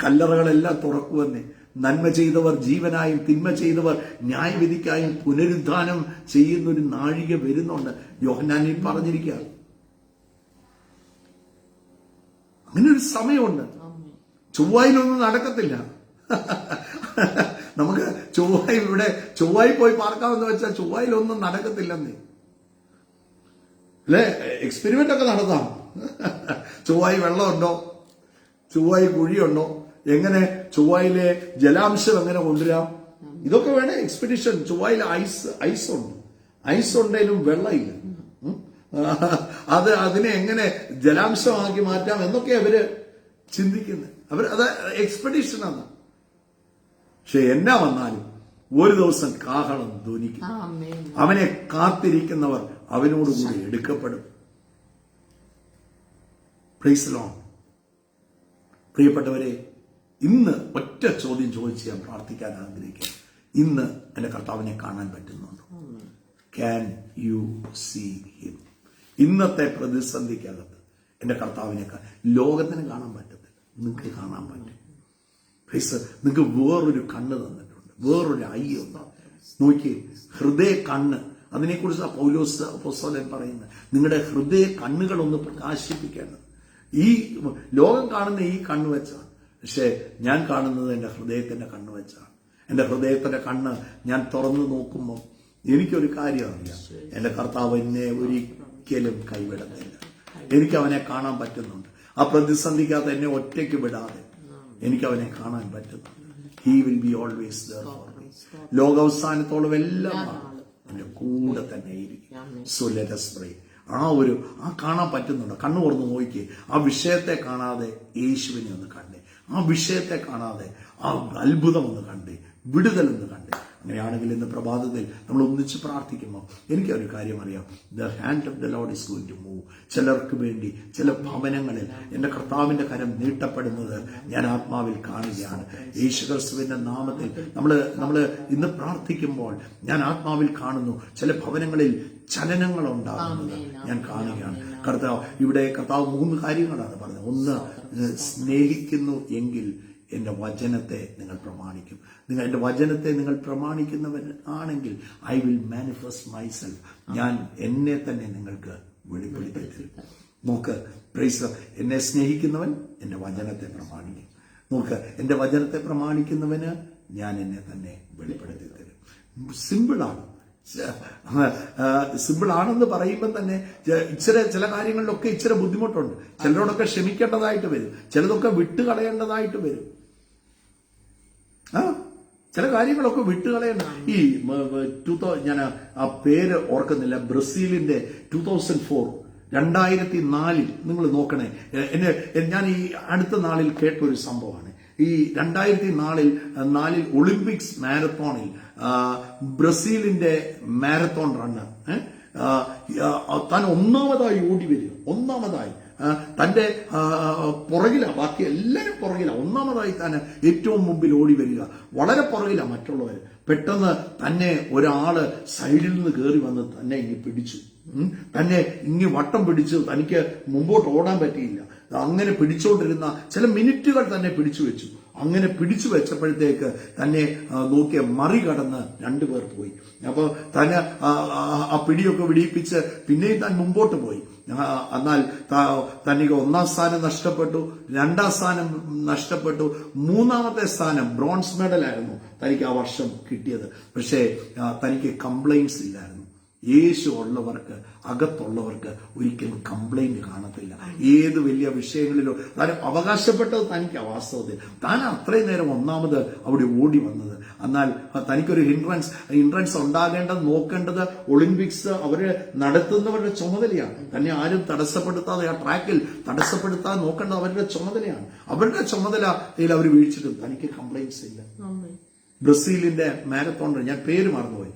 കല്ലറകളെല്ലാം തുറക്കുവെന്നേ. നന്മ ചെയ്തവർ ജീവനായും തിന്മ ചെയ്തവർ ന്യായവിധിക്കായും പുനരുദ്ധാനം ചെയ്യുന്ന ഒരു നാഴിക വരുന്നുണ്ട്. യോഹന്നാനിൽ പറഞ്ഞിരിക്കുക. അങ്ങനെ ഒരു സമയമുണ്ട്. ചൊവ്വായിലൊന്നും നടക്കത്തില്ല. നമുക്ക് ചൊവ്വായി പോയി പാർക്കാമെന്ന് വെച്ചാൽ ചൊവ്വായിലൊന്നും നടക്കത്തില്ലെന്നേ. അല്ലെ? എക്സ്പെരിമെന്റ് ഒക്കെ നടത്താം. ചൊവ്വായി വെള്ളമുണ്ടോ? ചൊവ്വായി കുഴിയുണ്ടോ? എങ്ങനെ ചൊവ്വായിലെ ജലാംശം എങ്ങനെ കൊണ്ടുവരാം? ഇതൊക്കെ വേണേ എക്സ്പെഡിഷൻ. ചൊവ്വായിൽ ഐസ് ഉണ്ട്. ഐസ് ഉണ്ടെങ്കിലും വെള്ളമില്ല. അതിനെ എങ്ങനെ ജലാംശമാക്കി മാറ്റാം എന്നൊക്കെ അവര് ചിന്തിക്കുന്നത്. അത് എക്സ്പെഡിഷനാണ്. പക്ഷെ എന്നാ വന്നാലും ഒരു ദിവസം കാഹളം ധ്വനിക്കും. അവനെ കാത്തിരിക്കുന്നവർ അവനോടുകൂടി എടുക്കപ്പെടും. Praise Lord. പ്രിയപ്പെട്ടവരെ, ഇന്ന് ഒറ്റ ചോദ്യം ചോദിച്ച് ഞാൻ പ്രാർത്ഥിക്കാൻ ആഗ്രഹിക്കുക. ഇന്ന് എന്റെ കർത്താവിനെ കാണാൻ പറ്റുന്നുണ്ടോ? Can you see him? ഇന്നത്തെ പ്രതിസന്ധിക്കകത്ത് എന്റെ കർത്താവിനെ ലോകത്തിന് കാണാൻ പറ്റത്തില്ല, നിങ്ങൾക്ക് കാണാൻ പറ്റും. നിങ്ങൾക്ക് വേറൊരു കണ്ണ് തന്നിട്ടുണ്ട്, വേറൊരു ഐ ഉണ്ട്. നോക്കി, ഹൃദയ കണ്ണ്, അതിനെക്കുറിച്ച് പൗലോസ് അപ്പോസ്തലൻ പറയുന്നത്, നിങ്ങളുടെ ഹൃദയ കണ്ണുകളൊന്ന് പ്രകാശിപ്പിക്കേണ്ടത്. ഈ ലോകം കാണുന്ന ഈ കണ്ണ് വെച്ചാണ്, പക്ഷെ ഞാൻ കാണുന്നത് എന്റെ ഹൃദയത്തിന്റെ കണ്ണ് വെച്ചാണ്. എന്റെ ഹൃദയത്തിന്റെ കണ്ണ് ഞാൻ തുറന്നു നോക്കുമ്പോൾ എനിക്കൊരു കാര്യം അറിയാം, എന്റെ കർത്താവ് എന്നെ ഒരിക്കലും കൈവിടുന്നില്ല. എനിക്ക് അവനെ കാണാൻ പറ്റുന്നുണ്ട്. ആ പ്രതിസന്ധിക്കകത്ത് എന്നെ ഒറ്റയ്ക്ക് വിടാതെ എനിക്ക് അവനെ കാണാൻ പറ്റുന്നുണ്ട്. He will be always there for me. ലോകാവസാനത്തോളം എല്ലാം എന്റെ കൂടെ തന്നെ ഇരിക്കും. So let us pray. ആ കാണാൻ പറ്റുന്നുണ്ട്. കണ്ണു തുറന്ന് നോക്കി, ആ വിഷയത്തെ കാണാതെ യേശുവിനെ ഒന്ന് കണ്ടേ, ആ വിഷയത്തെ കാണാതെ ആ അത്ഭുതം ഒന്ന് കണ്ടേ, വിടുതൽ ഒന്ന് കണ്ടേ. അങ്ങനെയാണെങ്കിൽ ഇന്ന് പ്രഭാതത്തിൽ നമ്മൾ ഒന്നിച്ച് പ്രാർത്ഥിക്കുമ്പോൾ എനിക്കൊരു കാര്യം അറിയാം, the hand of the lord is going to move. ചിലർക്ക് വേണ്ടി ചില ഭവനങ്ങളിൽ എന്റെ കർത്താവിന്റെ കരം നീട്ടപ്പെടുന്നത് ഞാൻ ആത്മാവിൽ കാണുകയാണ്. യേശുക്രിസ്തുവിന്റെ നാമത്തിൽ നമ്മൾ ഇന്ന് പ്രാർത്ഥിക്കുമ്പോൾ ഞാൻ ആത്മാവിൽ കാണുന്നു, ചില ഭവനങ്ങളിൽ ചലനങ്ങൾ ഉണ്ടാകുന്നത് ഞാൻ കാണുകയാണ്. കർത്താവ് 3 കാര്യങ്ങളാണ് പറഞ്ഞത്. ഒന്ന്, സ്നേഹിക്കുന്നു എങ്കിൽ എന്റെ വചനത്തെ നിങ്ങൾ പ്രമാണിക്കും. എന്റെ വചനത്തെ നിങ്ങൾ പ്രമാണിക്കുന്നവർ ആണെങ്കിൽ ഐ വിൽ മാനിഫെസ്റ്റ് മൈസെൽഫ്. ഞാൻ എന്നെ തന്നെ നിങ്ങൾക്ക് വെളിപ്പെടുത്തി തരും. നോക്ക്, പ്രൈസ്, എന്നെ സ്നേഹിക്കുന്നവൻ എന്റെ വചനത്തെ പ്രമാണിക്കും. നോക്ക്, എന്റെ വചനത്തെ പ്രമാണിക്കുന്നവന് ഞാൻ എന്നെ തന്നെ വെളിപ്പെടുത്തി തരും. സിമ്പിളാണ്. സിമ്പിൾ ആണെന്ന് പറയുമ്പോൾ തന്നെ ചില കാര്യങ്ങളിലൊക്കെ ഇച്ചിരി ബുദ്ധിമുട്ടുണ്ട്. ചിലരോടൊക്കെ ക്ഷമിക്കേണ്ടതായിട്ട് വരും, ചിലതൊക്കെ വിട്ടുകളയേണ്ടതായിട്ട് വരും. ചില കാര്യങ്ങളൊക്കെ വിട്ടുകളയേണ്ട. ഞാൻ ആ പേര് ഓർക്കുന്നില്ല, ബ്രസീലിന്റെ 2004 നിങ്ങൾ നോക്കണേ. ഞാൻ ഈ അടുത്ത നാളിൽ കേട്ടൊരു സംഭവമാണ്. ഈ 2004 ഒളിമ്പിക്സ് മാരത്തോണിൽ ബ്രസീലിന്റെ മാരത്തോൺ റണ്ണർ താൻ ഒന്നാമതായി ഓടി വരിക. ഒന്നാമതായി തന്റെ പുറകില, ബാക്കി എല്ലാവരും പുറകില, ഒന്നാമതായി താൻ ഏറ്റവും മുമ്പിൽ ഓടി വരിക. വളരെ പുറകില മറ്റുള്ളവർ. പെട്ടെന്ന് തന്നെ ഒരാള് സൈഡിൽ നിന്ന് കയറി വന്ന് തന്നെ ഇങ്ങ് പിടിച്ചു. തന്നെ ഇങ്ങ് വട്ടം പിടിച്ച് തനിക്ക് മുമ്പോട്ട് ഓടാൻ പറ്റിയില്ല. അങ്ങനെ പിടിച്ചോണ്ടിരുന്ന ചില മിനിറ്റുകൾ തന്നെ പിടിച്ചു വെച്ചു. അങ്ങനെ പിടിച്ചു വെച്ചപ്പോഴത്തേക്ക് തന്നെ നോക്കിയ മറികടന്ന് 2 പേർ പോയി. അപ്പൊ തന്നെ ആ പിടിയൊക്കെ വിടിയിപ്പിച്ച് പിന്നെയും താൻ മുമ്പോട്ട് പോയി. എന്നാൽ തനിക്ക് 1ാം സ്ഥാനം നഷ്ടപ്പെട്ടു, 2ാം സ്ഥാനം നഷ്ടപ്പെട്ടു, 3ാമത്തെ സ്ഥാനം ബ്രോൺസ് മെഡലായിരുന്നു തനിക്ക് ആ വർഷം കിട്ടിയത്. പക്ഷേ തനിക്ക് കംപ്ലൈന്റ്സ് ഇല്ലായിരുന്നു. യേശു ഉള്ളവർക്ക്, അകത്തുള്ളവർക്ക് ഒരിക്കലും കംപ്ലൈന്റ് കാണത്തില്ല. ഏത് വലിയ വിഷയങ്ങളിലോ താൻ അവകാശപ്പെട്ടത് തനിക്ക് വാസ്തവത്തിൽ താൻ അത്രയും നേരം ഒന്നാമത് അവിടെ ഓടി വന്നത്. എന്നാൽ തനിക്കൊരു ഹിൻഡ്രൻസ് ഉണ്ടാകേണ്ടത്, നോക്കേണ്ടത് ഒളിമ്പിക്സ് അവര് നടത്തുന്നവരുടെ ചുമതലയാണ്. തന്നെ ആരും തടസ്സപ്പെടുത്താതെ, ആ ട്രാക്കിൽ തടസ്സപ്പെടുത്താതെ നോക്കേണ്ടത് അവരുടെ ചുമതലയാണ്. അവരുടെ ചുമതലയിൽ അവർ വീഴ്ചിട്ടും തനിക്ക് കംപ്ലൈന്റ്സ് ഇല്ല. ബ്രസീലിന്റെ മാരത്തോൺ, ഞാൻ പേര് മറന്നുപോയി,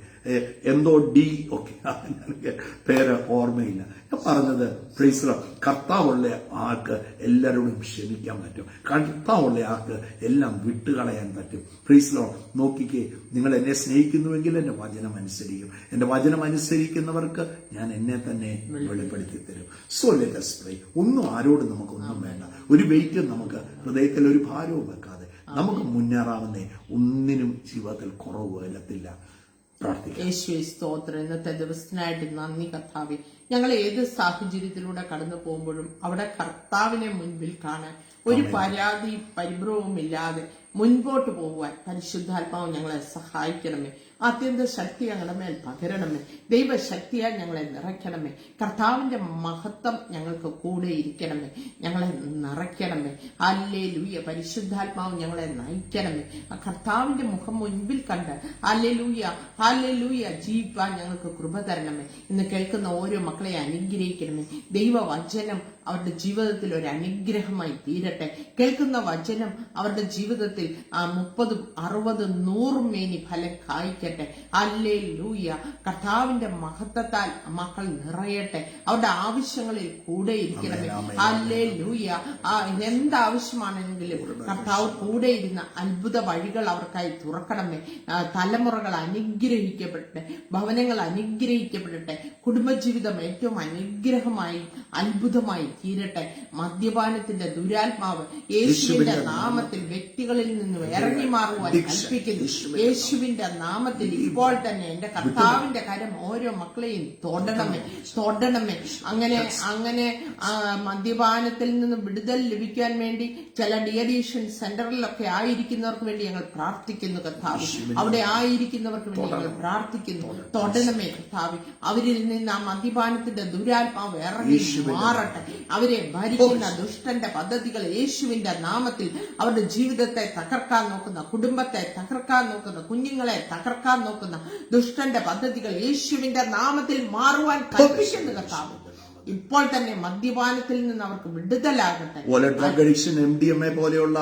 എന്തോ ഡി ഒക്കെ, പേര് ഓർമ്മയില്ല. ഞാൻ പറഞ്ഞത്, പ്രൈസ്, കർത്താവുള്ള ആൾക്ക് എല്ലാവരോടും ക്ഷമിക്കാൻ പറ്റും. കർത്താവുള്ള ആൾക്ക് എല്ലാം വിട്ടുകളയാൻ പറ്റും. പ്രൈസ്, നോക്കിക്കേ, നിങ്ങൾ എന്നെ സ്നേഹിക്കുന്നുവെങ്കിൽ എന്റെ വചനം അനുസരിക്കും. എന്റെ വചനം അനുസരിക്കുന്നവർക്ക് ഞാൻ എന്നെ തന്നെ വെളിപ്പെടുത്തി തരും. So let us pray. ഒന്നും ആരോടും നമുക്കൊന്നും വേണ്ട. ഒരു വെയിറ്റും നമുക്ക് ഹൃദയത്തിൽ ഒരു ഭാരവും വെക്കാതെ നമുക്ക് മുന്നേറാവുന്നേ. ഒന്നിനും ജീവിതത്തിൽ കുറവ് വരത്തില്ല. യേശുവേ സ്തോത്രം. ഇന്നത്തെ ദിവസത്തിനായിട്ട് നന്ദി കർത്താവേ. ഞങ്ങൾ ഏത് സാഹചര്യത്തിലൂടെ കടന്നു പോകുമ്പോഴും അവിടെ കർത്താവിനെ മുൻപിൽ കാണാൻ ഒരു പരാതി പരിഭ്രമവും ഇല്ലാതെ മുൻപോട്ട് പോകുവാൻ പരിശുദ്ധാത്മാവ് ഞങ്ങളെ സഹായിക്കണമേ. അത്യന്ത ശക്തി ഞങ്ങളുടെ മേൽ പകരണമേ. ദൈവശക്തിയാൽ ഞങ്ങളെ നിറയ്ക്കണമേ. കർത്താവിന്റെ മഹത്വം ഞങ്ങൾക്ക് കൂടെ ഇരിക്കണമേ. ഞങ്ങളെ നിറയ്ക്കണമേ. ഹല്ലേലൂയ. പരിശുദ്ധാത്മാവ് ഞങ്ങളെ നയിക്കണമേ. ആ കർത്താവിന്റെ മുഖം മുൻപിൽ കണ്ട് ഹല്ലേലൂയ ഹല്ലേലൂയ ജീവിപ്പാൻ ഞങ്ങൾക്ക് കൃപ തരണമേ. ഇന്ന് കേൾക്കുന്ന ഓരോ മക്കളെ അനുഗ്രഹിക്കണമേ. ദൈവവചനം അവരുടെ ജീവിതത്തിൽ ഒരു അനുഗ്രഹമായി തീരട്ടെ. കേൾക്കുന്ന വചനം അവരുടെ ജീവിതത്തിൽ 30, 60, 100 മേനി ഫലം കായ്ക്കണമേ. വർദ്ധിക്കട്ടെ. ഹല്ലേലൂയ. കർത്താവിന്റെ മഹത്വത്താൽ മക്കൾ നിറയട്ടെ. അവരുടെ ആവശ്യങ്ങളിൽ കൂടെ ഇരിക്കണമേ. ഹല്ലേലൂയ. എന്താവശ്യമാണെങ്കിലും കർത്താവ് കൂടെ ഇരുന്ന അത്ഭുത വഴികൾ അവർക്കായി തുറക്കണമേ. തലമുറകൾ അനുഗ്രഹിക്കപ്പെടട്ടെ, ഭവനങ്ങൾ അനുഗ്രഹിക്കപ്പെടട്ടെ, കുടുംബജീവിതം ഏറ്റവും അനുഗ്രഹമായി അത്ഭുതമായി തീരട്ടെ. മദ്യപാനത്തിന്റെ ദുരാത്മാവ് യേശുവിന്റെ നാമത്തിൽ വ്യക്തികളിൽ നിന്ന് ഇറങ്ങി മാറുവാൻ കൽപ്പിക്കുന്നു. യേശുവിന്റെ നാമത്തിൽ ഇപ്പോൾ തന്നെ എന്റെ കർത്താവിന്റെ കരം ഓരോ മക്കളെയും തൊടണമേ. അങ്ങനെ മദ്യപാനത്തിൽ നിന്ന് വിടുതൽ ലഭിക്കാൻ വേണ്ടി ചില ഡിയഡീഷൻ സെന്ററിലൊക്കെ ആയിരിക്കുന്നവർക്ക് വേണ്ടി ഞങ്ങൾ പ്രാർത്ഥിക്കുന്നു കർത്താവ്. അവിടെ ആയിരിക്കുന്നവർക്ക് വേണ്ടി ഞങ്ങൾ പ്രാർത്ഥിക്കുന്നു. തൊടണമേ കർത്താവ്. അവരിൽ നിന്ന് ആ മദ്യപാനത്തിന്റെ ദുരാത്മാവ് ഇറങ്ങി മാറട്ടെ. അവരെ ഭരിക്കുന്ന ദുഷ്ടന്റെ പദ്ധതികൾ യേശുവിന്റെ നാമത്തിൽ അവരുടെ ജീവിതത്തെ തകർക്കാൻ നോക്കുന്ന, കുടുംബത്തെ തകർക്കാൻ നോക്കുന്ന, കുഞ്ഞുങ്ങളെ തകർക്കാൻ നോക്കുന്ന ദുഷ്ടന്റെ പദ്ധതികൾ യേശുവിന്റെ നാമത്തിൽ മാറുവാൻ കൽപ്പിക്കുന്നു കർത്താവ്. ഇപ്പോൾ തന്നെ മദ്യപാനത്തിൽ നിന്ന് അവർക്ക് വിടുതലാകട്ടെ. ഡ്രഗ് അഡിക്ഷൻ, MDMA പോലെയുള്ള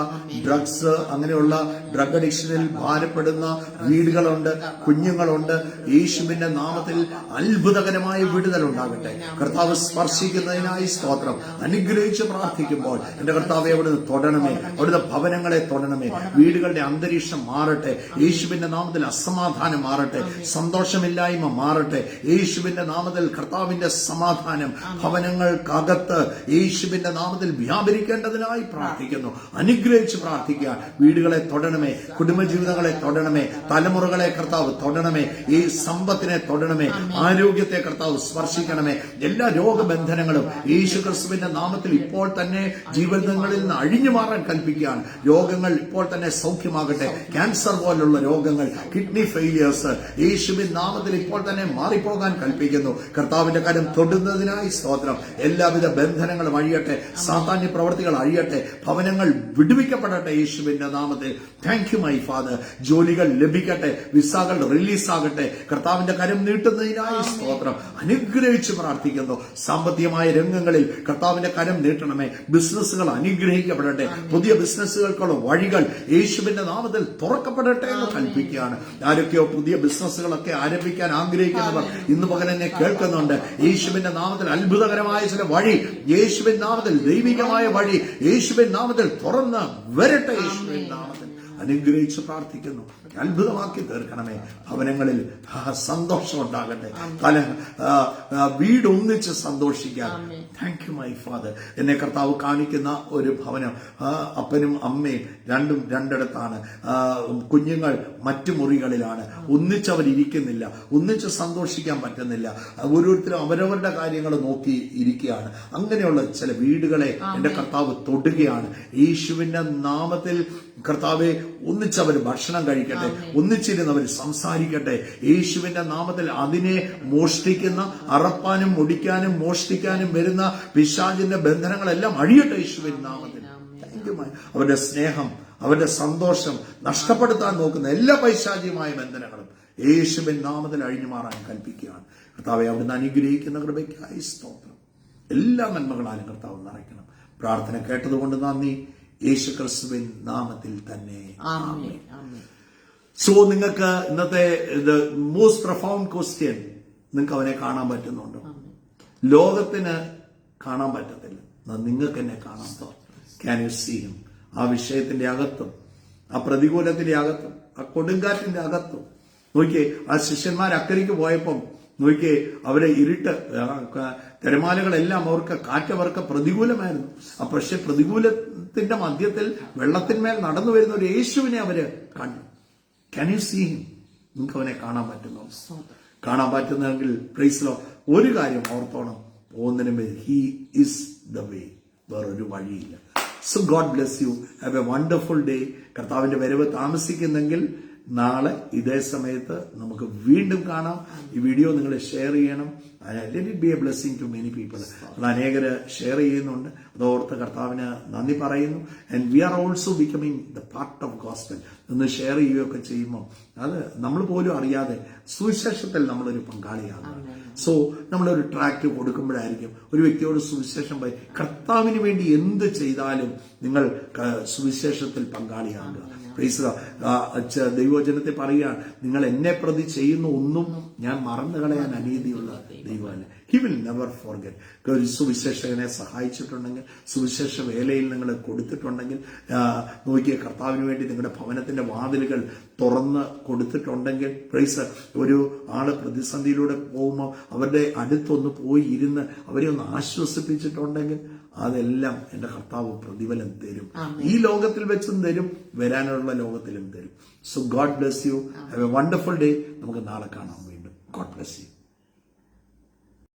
ഡ്രഗ്സ്, അങ്ങനെയുള്ള ഡ്രഗ് അഡിക്ഷനിൽ ഭാരപ്പെടുന്ന വീടുകളുണ്ട്, കുഞ്ഞുങ്ങളുണ്ട്. യേശുവിന്റെ നാമത്തിൽ അത്ഭുതകരമായ വിടുതൽ ഉണ്ടാകട്ടെ. കർത്താവ് സ്പർശിക്കുന്നതിനായി സ്തോത്രം. അനുഗ്രഹിച്ച് പ്രാർത്ഥിക്കുമ്പോൾ എന്റെ കർത്താവെ അവിടുന്ന് തൊടണമേ, അവിടുത്തെ ഭവനങ്ങളെ തൊടണമേ. വീടുകളുടെ അന്തരീക്ഷം മാറട്ടെ. യേശുവിന്റെ നാമത്തിൽ അസമാധാനം മാറട്ടെ, സന്തോഷമില്ലായ്മ മാറട്ടെ. യേശുവിന്റെ നാമത്തിൽ കർത്താവിന്റെ സമാധാനം ഭവനങ്ങൾക്കകത്ത് യേശുവിന്റെ നാമത്തിൽ വ്യാപരിക്കേണ്ടതിനായി പ്രാർത്ഥിക്കുന്നു. അനുഗ്രഹിച്ച് പ്രാർത്ഥിക്കുക. വീടുകളെ തൊടണമേ, കുടുംബജീവിതങ്ങളെ തൊടണമേ, തലമുറകളെ കർത്താവ് തൊടണമേ, ഈ സമ്പത്തിനെ തൊടണമേ, ആരോഗ്യത്തെ കർത്താവ് സ്പർശിക്കണമേ. എല്ലാ രോഗബന്ധനങ്ങളും യേശു ക്രിസ്തുവിന്റെ നാമത്തിൽ ഇപ്പോൾ തന്നെ ജീവിതങ്ങളിൽ നിന്ന് അഴിഞ്ഞു മാറാൻ കൽപ്പിക്കുകയാണ്. രോഗങ്ങൾ ഇപ്പോൾ തന്നെ സൗഖ്യമാകട്ടെ. ക്യാൻസർ പോലുള്ള രോഗങ്ങൾ, കിഡ്നി ഫെയിലിയേഴ്സ് യേശുവിൻ നാമത്തിൽ ഇപ്പോൾ തന്നെ മാറിപ്പോകാൻ കൽപ്പിക്കുന്നു. കർത്താവിന്റെ കരം തൊടുന്നതിനായി സ്തോത്രം. എല്ലാവിധ ബന്ധനങ്ങളും അഴിയട്ടെ, സാധാന്യ പ്രവർത്തികൾ അഴിയട്ടെ, ഭവനങ്ങൾ വിടുവിക്കപ്പെടട്ടെ യേശുവിന്റെ നാമത്തിൽ. Thank you my father. ജോലികൾ ലഭിക്കട്ടെ, വിസകൾ റിലീസാകട്ടെ. കർത്താവിന്റെ കരം നീട്ടുന്നതിനായി സ്തോത്രം. അനുഗ്രഹിച്ച് പ്രാർത്ഥിക്കുന്നു. സാമ്പത്തികമായ രംഗങ്ങളിൽ കർത്താവിന്റെ കരം നീട്ടണമേ. ബിസിനസ്സുകൾ അനുഗ്രഹിക്കപ്പെടട്ടെ. പുതിയ ബിസിനസ്സുകൾക്കുള്ള വഴികൾ യേശുവിന്റെ നാമത്തിൽ തുറക്കപ്പെടട്ടെ എന്ന് കൽപ്പിക്കുകയാണ്. ആരൊക്കെയോ പുതിയ ബിസിനസ്സുകളൊക്കെ ആരംഭിക്കാൻ ആഗ്രഹിക്കുന്നവർ ഇന്ന് പകൽ എന്നെ കേൾക്കുന്നുണ്ട്. യേശുവിന്റെ നാമത്തിൽ അത്ഭുതകരമായ ചില വഴി യേശുവിൻ നാമത്തിൽ, ദൈവികമായ വഴി യേശുവിൻ നാമത്തിൽ തുറന്ന് വരട്ടെ. യേശുവിൻ നാമത്തിൽ അനുഗ്രഹിച്ച് പ്രാർത്ഥിക്കുന്നു. അത്ഭുതമാക്കി തീർക്കണമേ. ഭവനങ്ങളിൽ സന്തോഷം ഉണ്ടാകട്ടെ. വീടൊന്നിച്ച് സന്തോഷിക്കാൻ. Thank you my father. എന്നെ കർത്താവ് കാണിക്കുന്ന ഒരു ഭവനം, അപ്പനും അമ്മയും രണ്ടും രണ്ടിടത്താണ്, കുഞ്ഞുങ്ങൾ മറ്റു മുറികളിലാണ്. ഒന്നിച്ചവരിയ്ക്കുന്നില്ല, ഒന്നിച്ച് സന്തോഷിക്കാൻ പറ്റുന്നില്ല. ഓരോരുത്തരും അവരവരുടെ കാര്യങ്ങൾ നോക്കി ഇരിക്കുകയാണ്. അങ്ങനെയുള്ള ചില വീടുകളെ എന്റെ കർത്താവ് തൊടുകയാണ്. യേശുവിന്റെ നാമത്തിൽ കർത്താവെ ഒന്നിച്ചവർ ഭക്ഷണം കഴിക്കട്ടെ, ഒന്നിച്ചിരുന്നവർ സംസാരിക്കട്ടെ. യേശുവിന്റെ നാമത്തിൽ അതിനെ മോഷ്ടിക്കുന്ന, അറപ്പാനും മുടിക്കാനും മോഷ്ടിക്കാനും വരുന്ന പിശാചിന്റെ ബന്ധനങ്ങളെല്ലാം അഴിയട്ടെ യേശുവിന്റെ നാമത്തിൽ. അവരുടെ സ്നേഹം, അവരുടെ സന്തോഷം നഷ്ടപ്പെടുത്താൻ നോക്കുന്ന എല്ലാ പൈശാചികമായ ബന്ധനങ്ങളും യേശുവിൻ നാമത്തിൽ അഴിഞ്ഞു മാറാൻ കൽപ്പിക്കുകയാണ്. കർത്താവെ അവിടുന്ന് അനുഗ്രഹിക്കുന്ന കൃപയ്ക്കായി സ്തോത്രം. എല്ലാ നന്മകളാലും കർത്താവ് നിറയ്ക്കണം. പ്രാർത്ഥന കേട്ടതുകൊണ്ട് നന്ദി. യേശു ക്രിസ്തുവിൻ നാമത്തിൽ തന്നെ ആമേൻ. സോ നിങ്ങൾക്ക് ഇന്നത്തെ മോസ്റ്റ് പ്രൊഫൗണ്ട് ക്വസ്റ്റ്യൻ, നിങ്ങൾക്ക് അവനെ കാണാൻ പറ്റുന്നുണ്ടോ? ലോകത്തിന് കാണാൻ പറ്റത്തില്ല, നിങ്ങൾക്ക് എന്നെ കാണാൻ പറ്റും. Can you see him? ആ വിഷയത്തിന്റെ അകത്തും, ആ പ്രതികൂലത്തിന്റെ അകത്തും, ആ കൊടുങ്കാറ്റിന്റെ അകത്തും നോക്കിയേ. ആ ശിഷ്യന്മാർ അക്കരയ്ക്ക് പോയപ്പം നോക്കിയേ, അവരെ ഇരുട്ട്, തിരമാലകളെല്ലാം അവർക്ക്, കാറ്റവർക്ക് പ്രതികൂലമായിരുന്നു. പക്ഷെ പ്രതികൂലത്തിന്റെ മധ്യത്തിൽ വെള്ളത്തിന്മേൽ നടന്നു വരുന്ന ഒരു യേശുവിനെ അവര് കണ്ടു. Can you see him? നിങ്ങൾക്ക് അവനെ കാണാൻ പറ്റുന്നു? കാണാൻ പറ്റുന്നെങ്കിൽ പ്രൈസ് ലോർഡ്. ഒരു കാര്യം ഓർത്തോണം, പോകുന്നതിന് മുമ്പ് ഹി ഈസ് ദ വേ, വേറൊരു വഴിയില്ല. So God bless you. Have A wonderful day. കർത്താവിന്റെ വരവ് താമസിക്കുന്നെങ്കിൽ നാളെ ഇതേ സമയത്ത് നമുക്ക് വീണ്ടും കാണാം. ഈ വീഡിയോ നിങ്ങൾ ഷെയർ ചെയ്യണം. Let it be a blessing to many people. അത് അനേകര് ഷെയർ ചെയ്യുന്നുണ്ട്. അതോർത്ത് കർത്താവിന് നന്ദി പറയുന്നു. And we are also becoming the part of gospel. ഒന്ന് ഷെയർ ചെയ്യുകയൊക്കെ ചെയ്യുമ്പോൾ അത് നമ്മൾ പോലും അറിയാതെ സുവിശേഷത്തിൽ നമ്മളൊരു പങ്കാളിയാണ്. സോ നമ്മളൊരു ട്രാക്ട് കൊടുക്കുമ്പോഴായിരിക്കും ഒരു വ്യക്തിയോട് സുവിശേഷം കർത്താവിന് വേണ്ടി എന്ത് ചെയ്താലും നിങ്ങൾ സുവിശേഷത്തിൽ പങ്കാളിയാകുക. പ്രൈസ് ദൈവവചനത്തെ പറയുകയാണ്, നിങ്ങൾ എന്നെ പ്രതി ചെയ്യുന്ന ഒന്നും ഞാൻ മറന്നു കളയാൻ അനീതിയുള്ള ദൈവമല്ല. He will never forget. ഒരു സുവിശേഷകനെ സഹായിച്ചിട്ടുണ്ടെങ്കിൽ, സുവിശേഷ വേലയിൽ നിങ്ങൾ കൊടുത്തിട്ടുണ്ടെങ്കിൽ, നോക്കിയ കർത്താവിന് വേണ്ടി നിങ്ങളുടെ ഭവനത്തിന്റെ വാതിലുകൾ തുറന്ന് കൊടുത്തിട്ടുണ്ടെങ്കിൽ, പ്രൈസ് ഒരു ആള് പ്രതിസന്ധിയിലൂടെ പോകുമ്പോൾ അവരുടെ അടുത്തൊന്ന് പോയി ഇരുന്ന് അവരെ ഒന്ന് ആശ്വസിപ്പിച്ചിട്ടുണ്ടെങ്കിൽ അതെല്ലാം എന്റെ കർത്താവ് പ്രതിഫലം തരും. ഈ ലോകത്തിൽ വെച്ചും തരും, വരാനുള്ള ലോകത്തിലും തരും. So God bless you. Have A wonderful day. നമുക്ക് നാളെ കാണാം വീണ്ടും. God bless you.